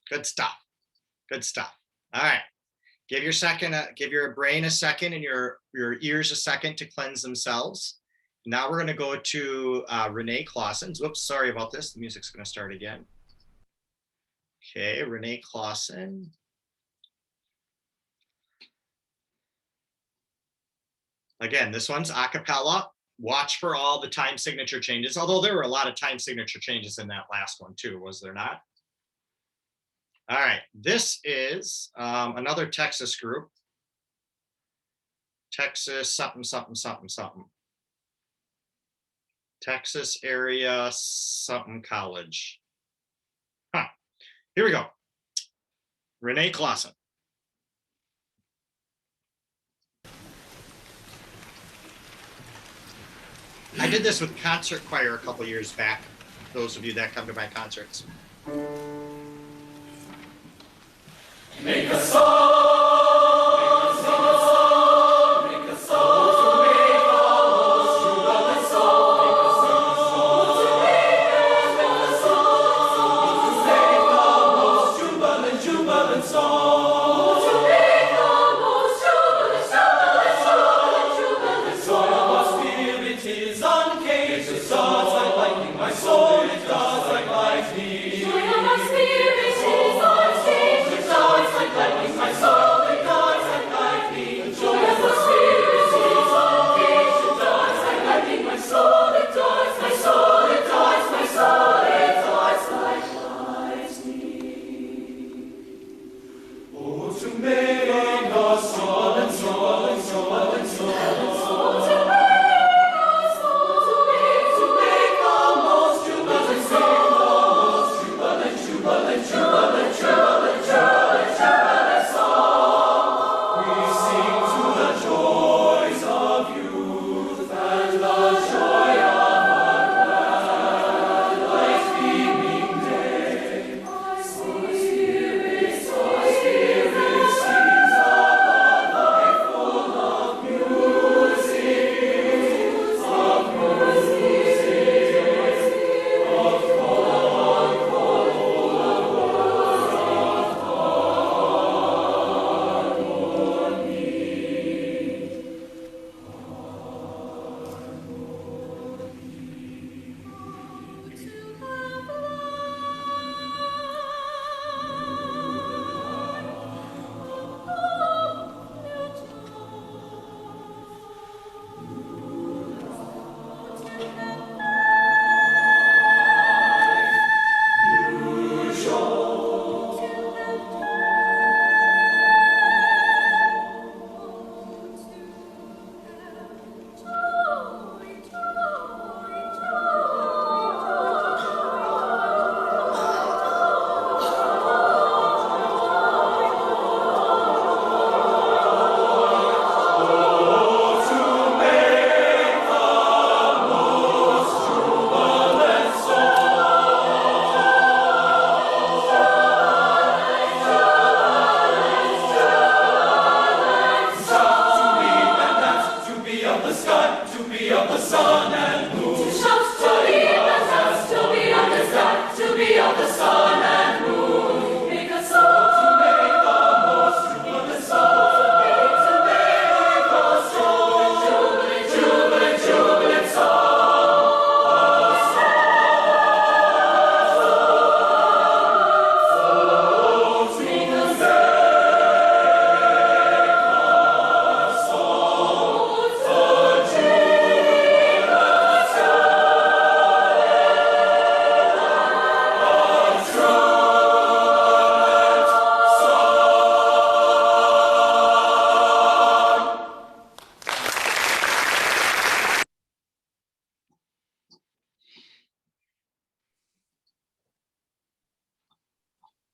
Good stuff. Good stuff. All right. Give your brain a second and your ears a second to cleanse themselves. Now we're going to go to Renee Clausen's. Whoops, sorry about this. The music's going to start again. Okay, Renee Clausen. Again, this one's a cappella. Watch for all the time signature changes, although there were a lot of time signature changes in that last one too, was there not? All right, this is another Texas group. Texas something, something, something, something. Texas area something college. Huh. Here we go. Renee Clausen. I did this with concert choir a couple years back. Those of you that come to my concerts. Make a song, make a song, make a song to make almost jubilant song. To make almost jubilant, jubilant song. To make almost jubilant, jubilant song. My spirit is uncaged, it starts like lightning, my soul it does like lightning. Joy of my spirit is uncaged, it starts like lightning, my soul it does like lightning. Joy of my spirit is uncaged, it does like lightning, my soul it does, my soul it does, my soul it does like lightning. Oh, to make us jubilant, jubilant, jubilant, jubilant.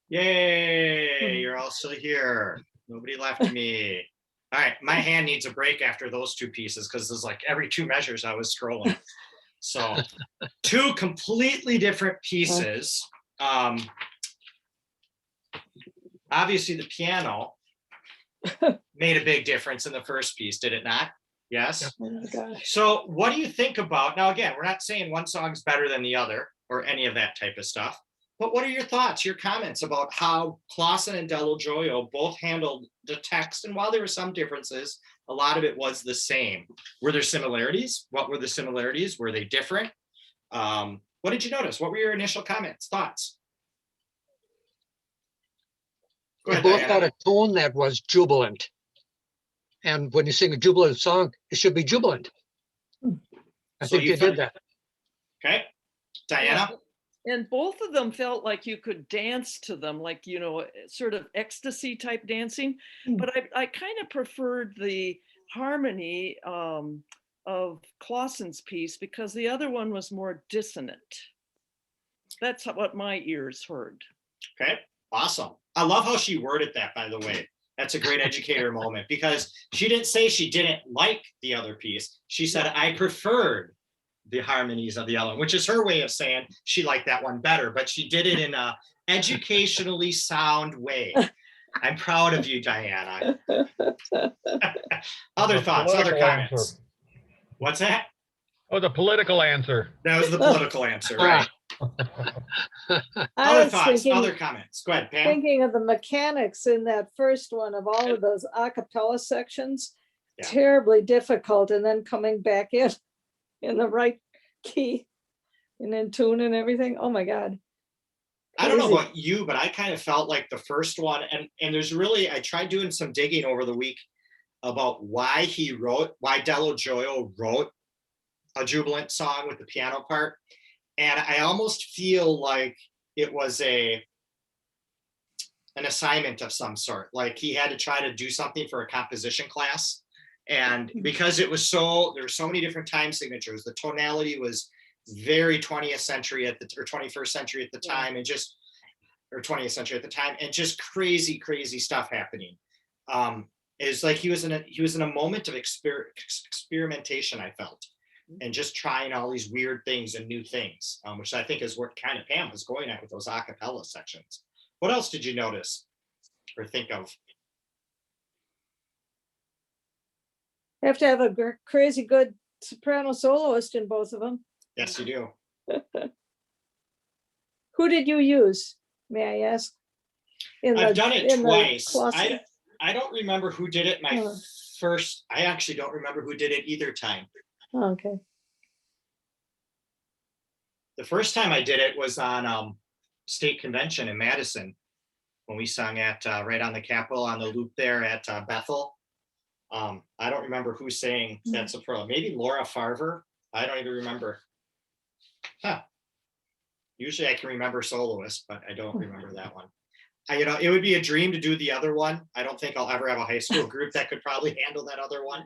Yay, you're all still here. Nobody left me. All right, my hand needs a break after those two pieces because there's like every 2 measures I was scrolling. So 2 completely different pieces. Obviously the piano made a big difference in the first piece, did it not? Yes. Oh my gosh. So what do you think about, now again, we're not saying one song's better than the other. or any of that type of stuff. But what are your thoughts, your comments about how Clausen and Dello Gioio both handled the text? And while there were some differences, a lot of it was the same. Were there similarities? What were the similarities? Were they different? What did you notice? What were your initial comments, thoughts? Go They ahead, both Diana. got a tone that was jubilant. And when you sing a jubilant song, it should be jubilant. I So think you they did felt- that. Okay, Diana? And both of them felt like you could dance to them, like, you know, sort of ecstasy type dancing. But I kind of preferred the harmony of Clausen's piece because the other one was more dissonant. That's what my ears heard. Okay, awesome. I love how she worded that, by the way. That's a great educator moment because she didn't say she didn't like the other piece. She said, I preferred the harmonies of the other one, which is her way of saying she liked that one better, but she did it in a educationally sound way. I'm proud of you, Diana. Other thoughts, other Political comments. answer. What's that? Oh, the political answer. That was the political answer, right? I Other was thoughts, thinking- other comments. Go ahead, Pam. Thinking of the mechanics in that first one of all of those a cappella sections, Yeah. terribly difficult, and then coming back in the right key and in tune and everything. Oh my God. I don't know Crazy. about you, but I kind of felt like the first one, and there's really, I tried doing some digging over the week about why Dello Gioio wrote a jubilant song with the piano part. And I almost feel like it was an assignment of some sort. Like he had to try to do something for a composition class. And because it was there's so many different time signatures, the tonality was very 20th century or 21st century at the time, and or 20th century at the time, and just crazy stuff happening. It's like he was in a moment of experimentation, I felt, and just trying all these weird things and new things, which I think is what kind of Pam was going at with those a cappella sections. What else did you notice or think of? Have to have a crazy good soprano soloist in both of them. Yes, you do. Who did you use, may I ask? I've done it twice. Clausen? I don't remember who did it Oh. first. I actually don't remember who did it either time. Okay. The first time I did it was on State Convention in Madison when we sung at right on the Capitol on the loop there at Bethel. I don't remember who sang that soprano. Maybe Laura Farver. I don't even remember. Huh. Usually I can remember soloists, but I don't remember that one. It would be a dream to do the other one. I don't think I'll ever have a high school group that could probably handle that other one.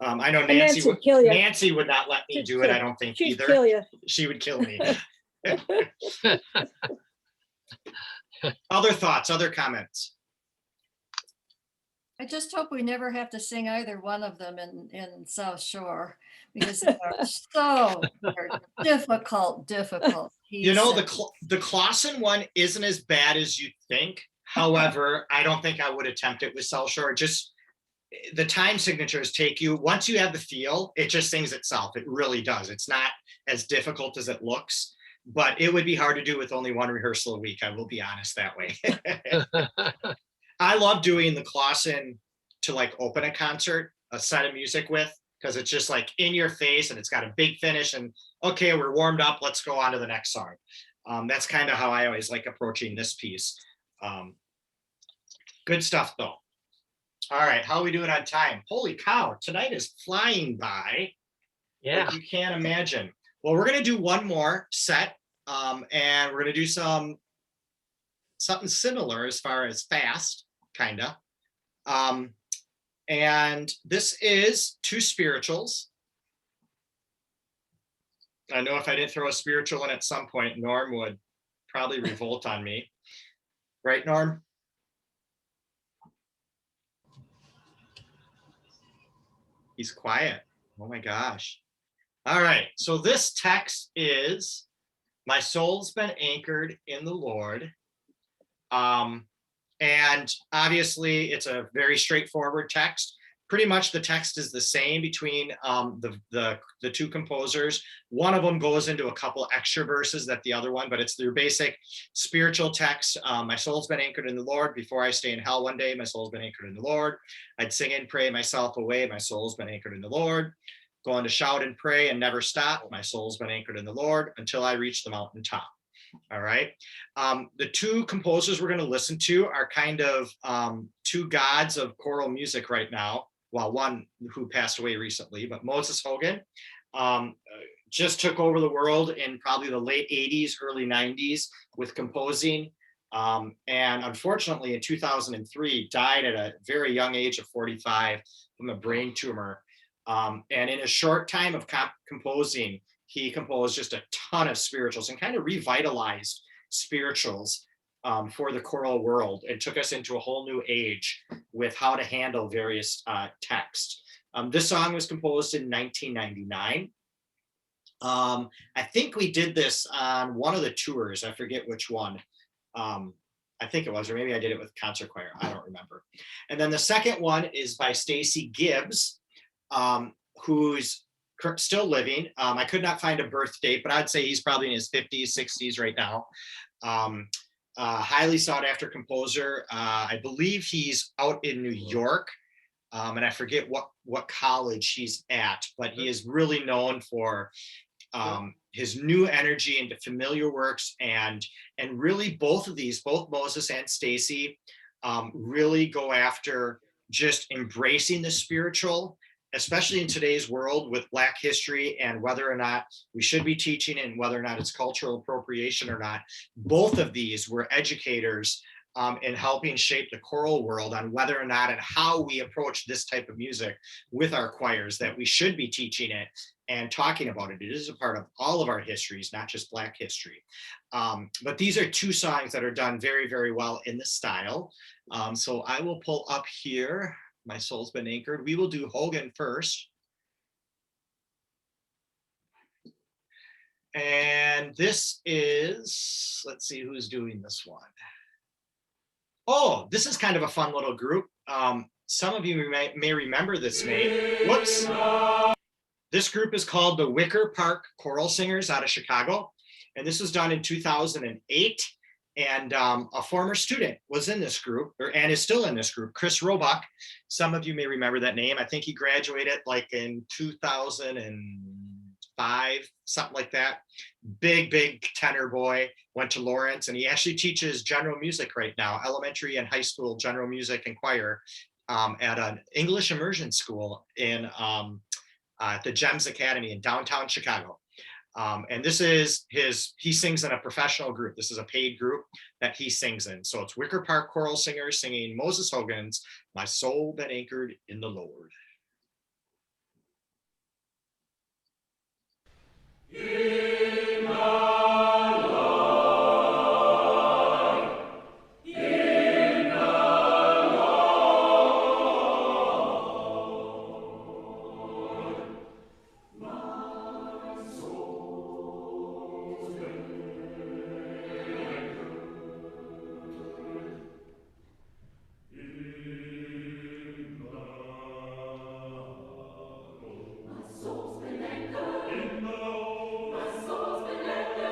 I know And Nancy would kill you. Nancy would not let me do it. I don't think She'd either. kill you. She would kill me. Other thoughts, other comments? I just hope we never have to sing either one of them in South Shore because they are they're difficult You know, pieces. the Clausen one isn't as bad as you think. However, I don't think I would attempt it with South Shore. Just the time signatures take you, once you have the feel, it just sings itself. It really does. It's not as difficult as it looks, but it would be hard to do with only one rehearsal a week. I will be honest that way. I love doing the Clausen to like open a concert, a set of music with, because it's just like in your face and it's got a big finish and okay, we're warmed up. Let's go on to the next song. That's kind of how I always like approaching this piece. Good stuff though. All right, how are we doing on time? Holy cow, tonight is flying by. Yeah. Like you can't imagine. Well, we're gonna do one more set, and we're gonna do something similar as far as fast, kinda. And this is two spirituals. I know if I didn't throw a spiritual in at some point, Norm would probably revolt on me. Right, Norm? He's quiet. Oh my gosh. All right. So this text is, my soul's been anchored in the Lord. And obviously it's a very straightforward text, pretty much the text is the same between the two composers. One of them goes into a couple extra verses that the other one, but it's their basic spiritual text. My soul's been anchored in the Lord. Before I stay in hell one day, my soul's been anchored in the Lord. I'd sing and pray myself away. My soul's been anchored in the Lord. Going to shout and pray and never stop. My soul's been anchored in the Lord until I reach the mountaintop. All right. The two composers we're going to listen to are kind of two gods of choral music right now. Well, one who passed away recently, but Moses Hogan just took over the world in probably the late 80s, early 90s with composing. And unfortunately, in 2003, died at a very young age of 45 from a brain tumor. And in a short time of composing, he composed just a ton of spirituals and kind of revitalized spirituals for the choral world and took us into a whole new age with how to handle various texts. This song was composed in 1999. I think we did this on one of the tours. I forget which one. I think it was, or maybe I did it with concert choir. I don't remember. And then the second one is by Stacy Gibbs, who's still living. I could not find a birth date, but I'd say he's probably in his 50s, 60s right now. Highly sought after composer. I believe he's out in New York, and I forget what college he's at, but he is really known for his new energy into familiar works, and really both Moses and Stacy really go after just embracing the spiritual, especially in today's world with Black history and whether or not we should be teaching it and whether or not it's cultural appropriation or not. Both of these were educators in helping shape the choral world on whether or not and how we approach this type of music with our choirs, that we should be teaching it and talking about it. It is a part of all of our histories, not just Black history. But these are two songs that are done very, very well in the style. So I will pull up here. My soul's been anchored. We will do Hogan first. And this is, let's see who's doing this one. Oh, this is kind of a fun little group. Some of you may remember this name. Whoops. This group is called the Wicker Park Choral Singers out of Chicago. And this was done in 2008. And a former student was in this group, and is still in this group, Chris Roebuck. Some of you may remember that name. I think he graduated like in 2005, something like that. Big tenor boy, went to Lawrence, and he actually teaches general music right now, elementary and high school general music and choir at an English immersion school in the GEMS Academy in downtown Chicago. And this is he sings in a professional group. This is a paid group that he sings in. So it's Wicker Park Choral Singers singing Moses Hogan's My Soul Been Anchored in the Lord. My soul's been anchored in the Lord. My soul's been anchored.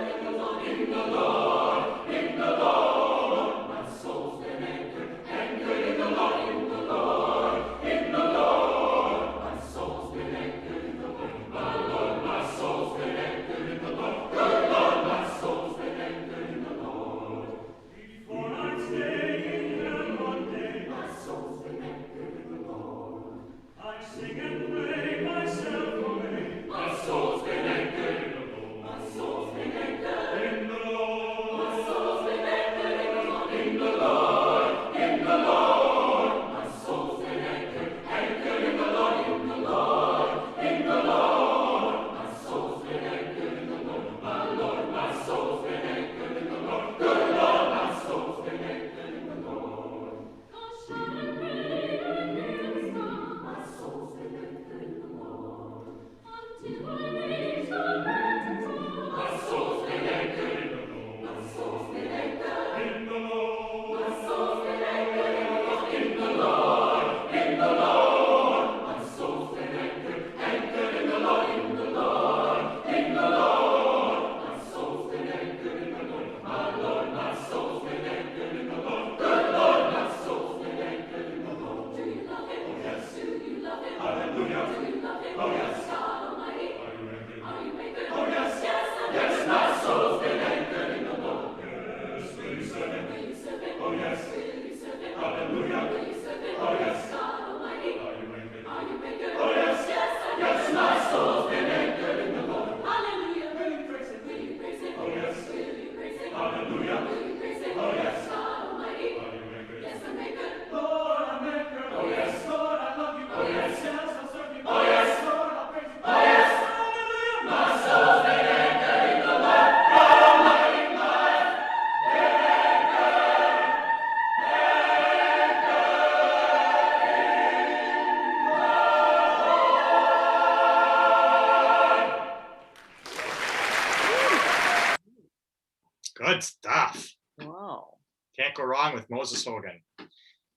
Good stuff. Wow. Can't go wrong with Moses Hogan.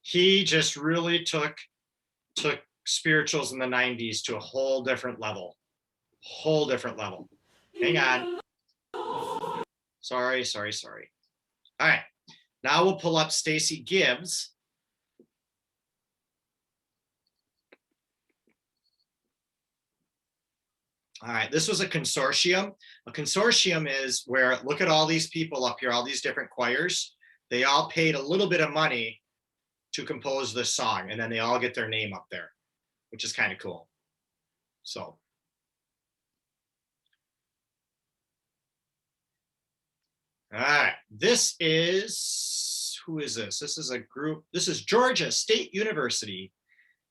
He just really took spirituals in the 90s to a whole different level. Whole different level. Hang on. Sorry. All right. Now we'll pull up Stacy Gibbs. All right, this was a consortium. A consortium is where, look at all these people up here, all these different choirs. They all paid a little bit of money to compose this song, and then they all get their name up there, which is kind of cool. So. All right, this is, who is this? This is a group, this is Georgia State University,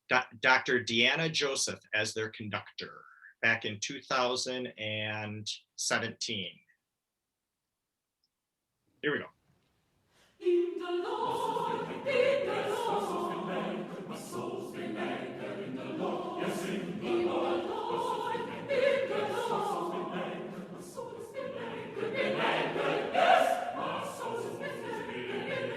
Dr. Deanna Joseph as their conductor back in 2017. Here we go. In the Lord, my soul's been anchored in the Lord. Yes, in the Lord, my soul's been anchored, yes, my soul's been anchored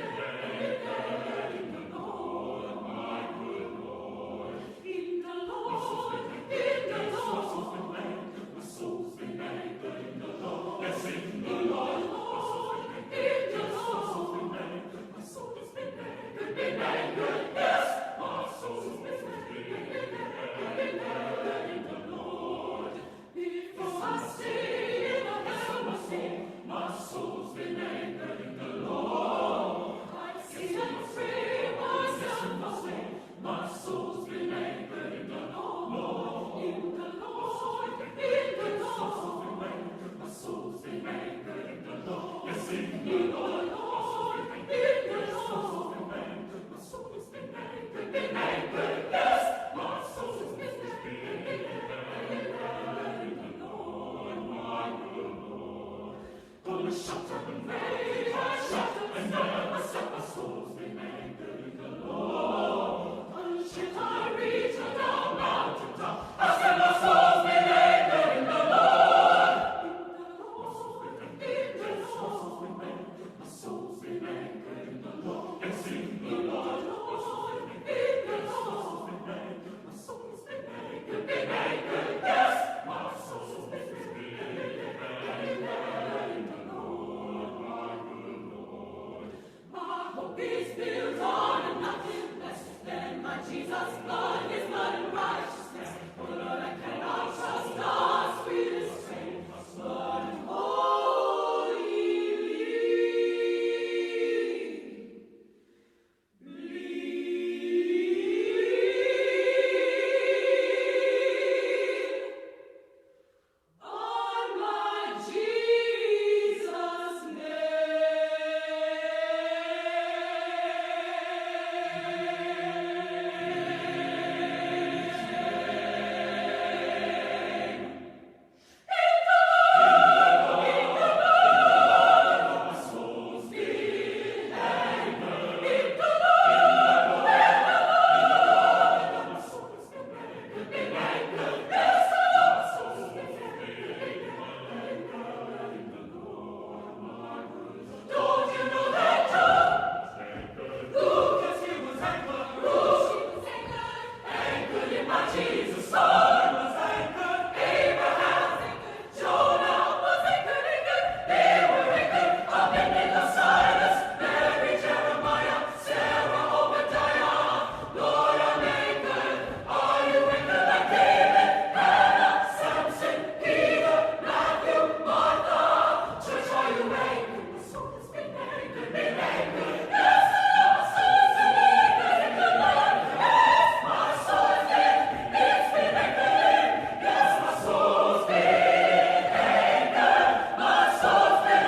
in the Lord, my good Lord. In the Lord, my soul's been anchored in the Lord. Yes, in the Lord, my soul's been anchored, yes, my soul's been anchored in the Lord. If I stay in the heavens, my soul's been anchored in the Lord. I see and pray myself, my soul's been anchored in the Lord. In the Lord, my soul's been anchored in the Lord. Yes, in the Lord, my soul's been anchored, yes, my soul's been anchored in the Lord, my good Lord. Gonna shout and raise, I shout and never stop, my soul's been anchored in the Lord. Until I reach the mountain top, I said my soul's been anchored in the Lord. My soul's been anchored in the Lord. Yes, in the Lord, my soul's been anchored, yes, my soul's been anchored in the Lord, my good Lord. My hope is built on nothing less than my Jesus' blood, His blood and righteousness. Oh Lord, I cannot trust God's sweetest name, blood and holy. On my Jesus' Don't you know that Job, Lucas, he was anchored, Ruth, she was anchored in my Jesus, Saul was anchored, Abraham was anchored, Jonah was anchored, they were anchored, Abednego, Cyrus, Mary, Jeremiah, Sarah, Obadiah. Lord, I'm anchored. Are you anchored like David, Hannah, Samson, Peter, Matthew, Martha? Church, are you anchored? My soul has been anchored, yes, my soul has been anchored in the Lord, yes, my soul has been, it's been anchored, yes, my soul's been anchored, my soul's been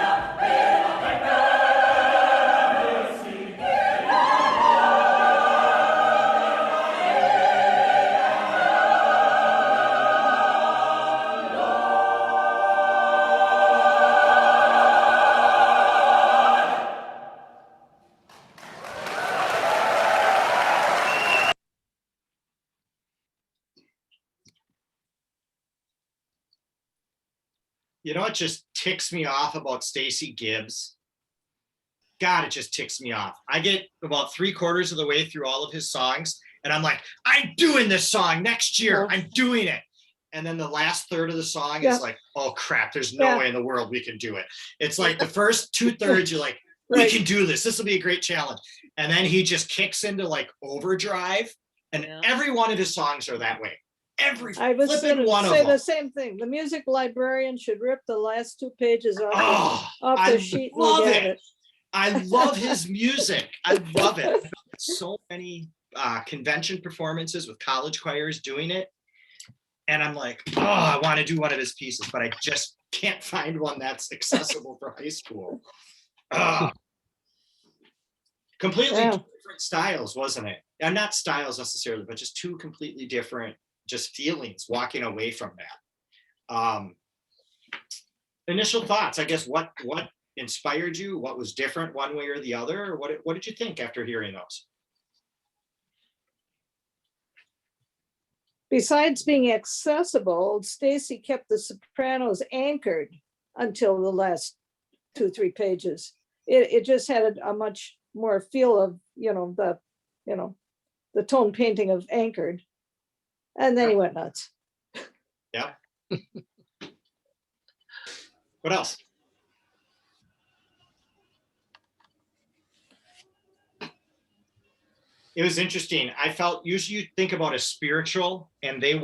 You know what just ticks me off about Stacy Gibbs? God, it just ticks me off. I get about 3/4 of the way through all of his songs, and I'm like, I'm doing this song next year. I'm doing it. And then the last third of the song is like, oh crap, there's no way in the world we can do it. It's like the first 2/3, you're like, we can do this. This will be a great challenge. And then he just kicks into like overdrive, and every one of his songs are that way. Every I was flipping one of say them. the same thing. The music librarian should rip the last 2 pages off the I sheet. and love look at it. I love his music. I love it. So many convention performances with college choirs doing it. And I'm like, oh, I want to do one of his pieces, but I just can't find one that's accessible for high school. Completely different styles, wasn't it? And not styles necessarily, but just 2 completely different just feelings walking away from that. Initial thoughts, I guess, what inspired you? What was different one way or the other? Or what did you think after hearing those? Besides being accessible, Stacy kept the sopranos anchored until the last 2-3 pages. It just had a much more feel of, the tone painting of anchored. And then he went nuts. Yeah. What else? It was interesting. I felt usually you think about a spiritual and they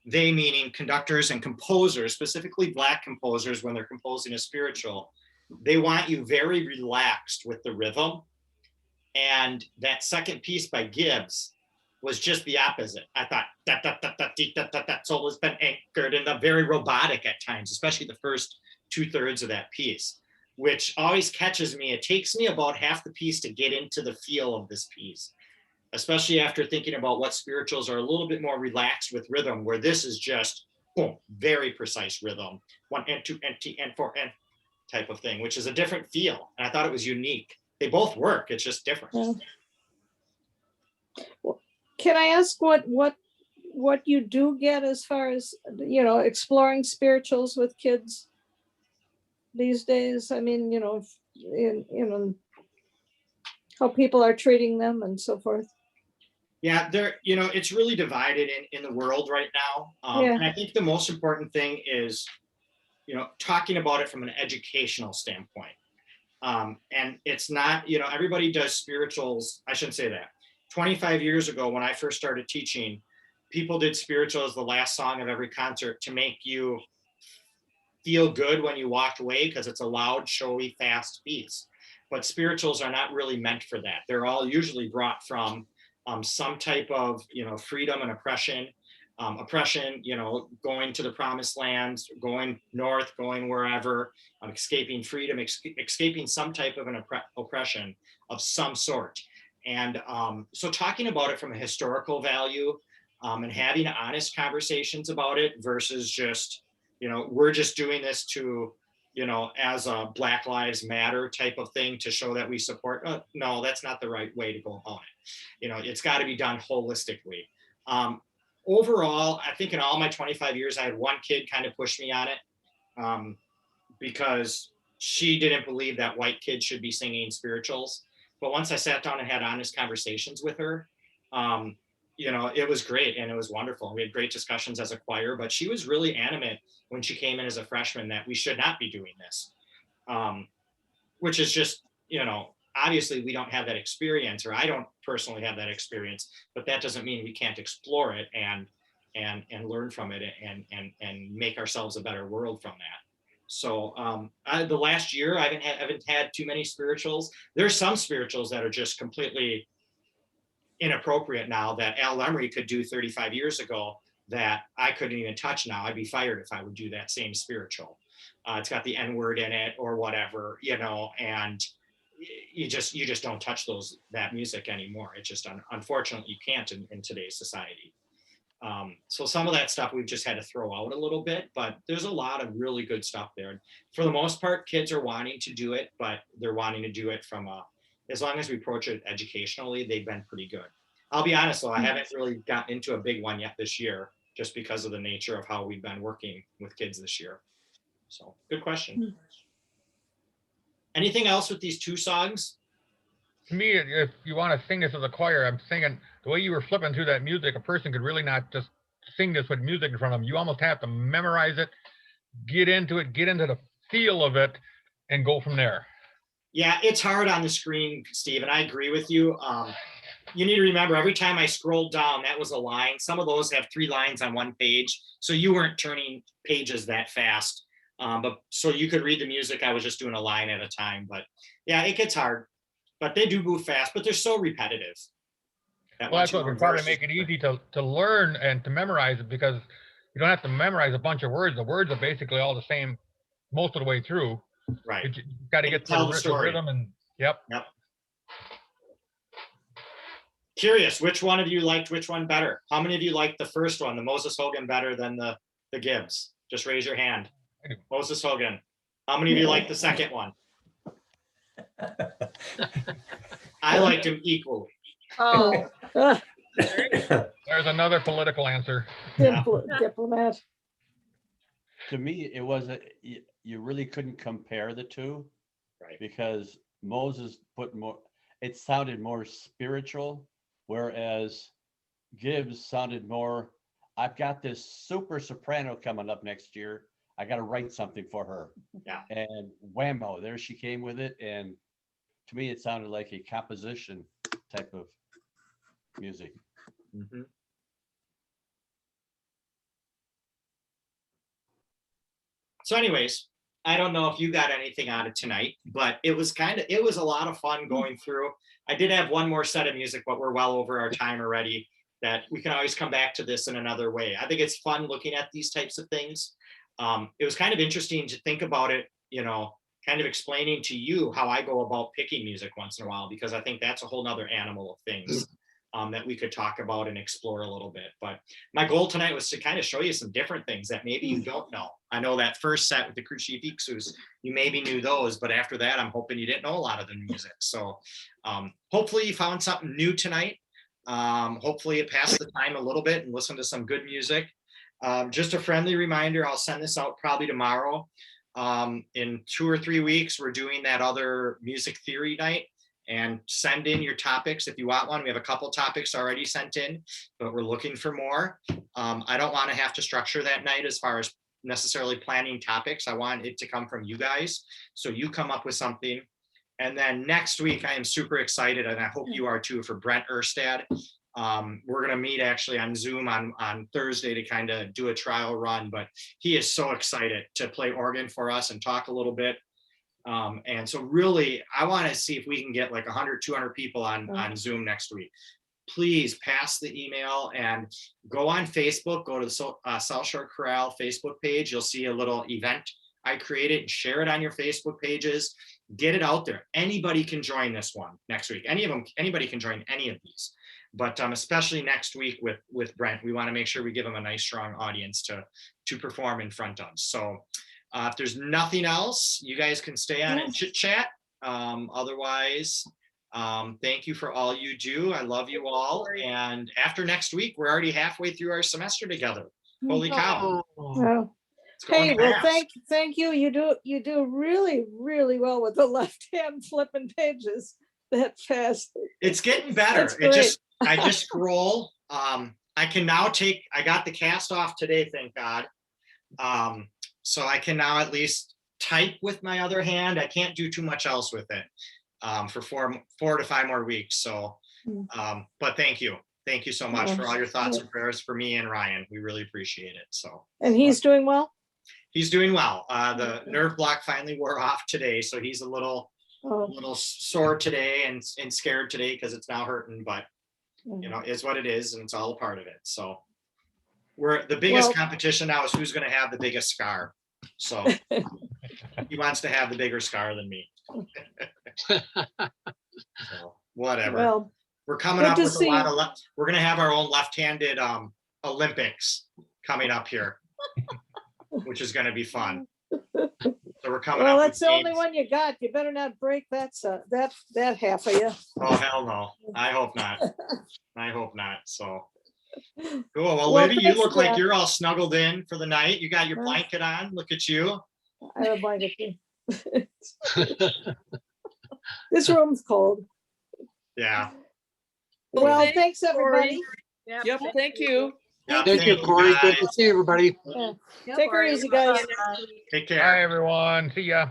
meaning conductors and composers, specifically Black composers, when they're composing a spiritual, they want you very relaxed with the rhythm. And that second piece by Gibbs was just the opposite. I thought that. So it's been anchored in the very robotic at times, especially the first 2/3 of that piece, which always catches me. It takes me about half the piece to get into the feel of this piece, especially after thinking about what spirituals are a little bit more relaxed with rhythm, where this is just boom, very precise rhythm, 1 and 2 and T and 4 and type of thing, which is a different feel. And I thought it was unique. They both work. It's just different. Yeah. Well, can I ask what you do get as far as, exploring spirituals with kids these days? I mean, in how people are treating them and so forth. Yeah, it's really divided in the world right now. And I think the most important thing is, talking about it from an educational standpoint. And it's not, everybody does spirituals. I shouldn't say that. 25 years ago, when I first started teaching, people did spirituals the last song of every concert to make you feel good when you walked away, because it's a loud, showy, fast piece. But spirituals are not really meant for that. They're all usually brought from some type of, freedom and oppression. Going to the promised land, going north, going wherever, escaping freedom, escaping some type of an oppression of some sort. And so talking about it from a historical value and having honest conversations about it versus just, we're just doing this to, as a Black Lives Matter type of thing to show that we support. No, that's not the right way to go about it. It's got to be done holistically. Overall, I think in all my 25 years, I had one kid kind of push me on it because she didn't believe that white kids should be singing spirituals. But once I sat down and had honest conversations with her, it was great and it was wonderful. We had great discussions as a choir, but she was really animate when she came in as a freshman that we should not be doing this, which is just, obviously we don't have that experience, or I don't personally have that experience, but that doesn't mean we can't explore it and learn from it and make ourselves a better world from that. So the last year, I haven't had too many spirituals. There's some spirituals that are just completely inappropriate now that Al Lemery could do 35 years ago that I couldn't even touch now. I'd be fired if I would do that same spiritual. It's got the N-word in it or whatever, and you just don't touch that music anymore. It's just unfortunately you can't in today's society. So some of that stuff we've just had to throw out a little bit, but there's a lot of really good stuff there. And for the most part, kids are wanting to do it, but they're wanting to do it from as long as we approach it educationally, they've been pretty good. I'll be honest though, I haven't really gotten into a big one yet this year, just because of the nature of how we've been working with kids this year. So good question. Anything else with these two songs? To me, if you want to sing this as a choir, I'm thinking the way you were flipping through that music, a person could really not just sing this with music in front of them. You almost have to memorize it, get into it, get into the feel of it, and go from there. Yeah, it's hard on the screen, Steve, and I agree with you. You need to remember, every time I scrolled down, that was a line. Some of those have 3 lines on one page, so you weren't turning pages that fast. But so you could read the music. I was just doing a line at a time. But yeah, it gets hard. But they do move fast, but they're so repetitive. Well, that's what would probably make it easy to learn and to memorize it, because you don't have to memorize a bunch of words. The words are basically all the same most of the way through. Right. You got to get to the rhythm and yep. Curious, which one of you liked which one better? How many of you liked the first one, the Moses Hogan, better than the Gibbs? Just raise your hand. Moses Hogan. How many of you liked the second one? I liked him equally. Oh. There's another political answer. Diplomat. To me, it was you really couldn't compare the two, right? Because Moses put more. It sounded more spiritual, whereas Gibbs sounded more. I've got this super soprano coming up next year. I got to write something for her. Yeah. And whammo, there she came with it. And to me, it sounded like a composition type of music. Mm-hmm. So anyways, I don't know if you got anything out of tonight, but it was a lot of fun going through. I did have one more set of music, but we're well over our time already, that we can always come back to this in another way. I think it's fun looking at these types of things. It was kind of interesting to think about it, kind of explaining to you how I go about picking music once in a while, because I think that's a whole nother animal of things that we could talk about and explore a little bit. But my goal tonight was to kind of show you some different things that maybe you don't know. I know that first set with the Crucifixus, you maybe knew those, but after that, I'm hoping you didn't know a lot of the music. So hopefully you found something new tonight. Hopefully it passed the time a little bit and listened to some good music. Just a friendly reminder, I'll send this out probably tomorrow. In 2 or 3 weeks, we're doing that other music theory night, and send in your topics if you want one. We have a couple topics already sent in, but we're looking for more. I don't want to have to structure that night as far as necessarily planning topics. I want it to come from you guys. So you come up with something. And then next week, I am super excited, and I hope you are too, for Brent Erstad. We're going to meet actually on Zoom on Thursday to kind of do a trial run, but he is so excited to play organ for us and talk a little bit. And so really, I want to see if we can get like 100, 200 people on Zoom next week. Please pass the email and go on Facebook, go to the South Shore Chorale Facebook page. You'll see a little event I created, and share it on your Facebook pages. Get it out there. Anybody can join this one next week. Anybody can join any of these, but especially next week with Brent, we want to make sure we give him a nice, strong audience to perform in front of. So if there's nothing else, you guys can stay on and chit chat. Otherwise, thank you for all you do. I love you all. And after next week, we're already halfway through our semester together. Holy cow. Well, hey, well, thank you. You do really, really well with the left hand flipping pages that fast. It's getting better. I just scroll. I can now I got the cast off today, thank God. So I can now at least type with my other hand. I can't do too much else with it for 4 to 5 more weeks. So, but thank you. Thank you so much for all your thoughts and prayers for me and Ryan. We really appreciate it. So. And he's doing well? He's doing well. The nerve block finally wore off today. So he's a little sore today and scared today because it's now hurting, but is what it is, and it's all a part of it. So the biggest competition now is who's going to have the biggest scar. So he wants to have the bigger scar than me. So whatever. Well, we're coming up with a lot of we're going to have our own left-handed Olympics coming up here, which is going to be fun. So we're coming up. Well, that's the only one you got. You better not break that half of you. Oh, hell no. I hope not. I hope not. So cool. Well, Libby, you look like you're all snuggled in for the night. You got your blanket on. Look at you. I have a blanket too. This room's cold. Yeah. Well, Thanks, thanks, everybody. Yep. Yep, thank you. Yeah, Thank you, thank Corey. Good guys. to see everybody. Yeah. Yep, Take her Lori, easy, we'll see guys. you next week. Take Bye, care. everyone. See ya.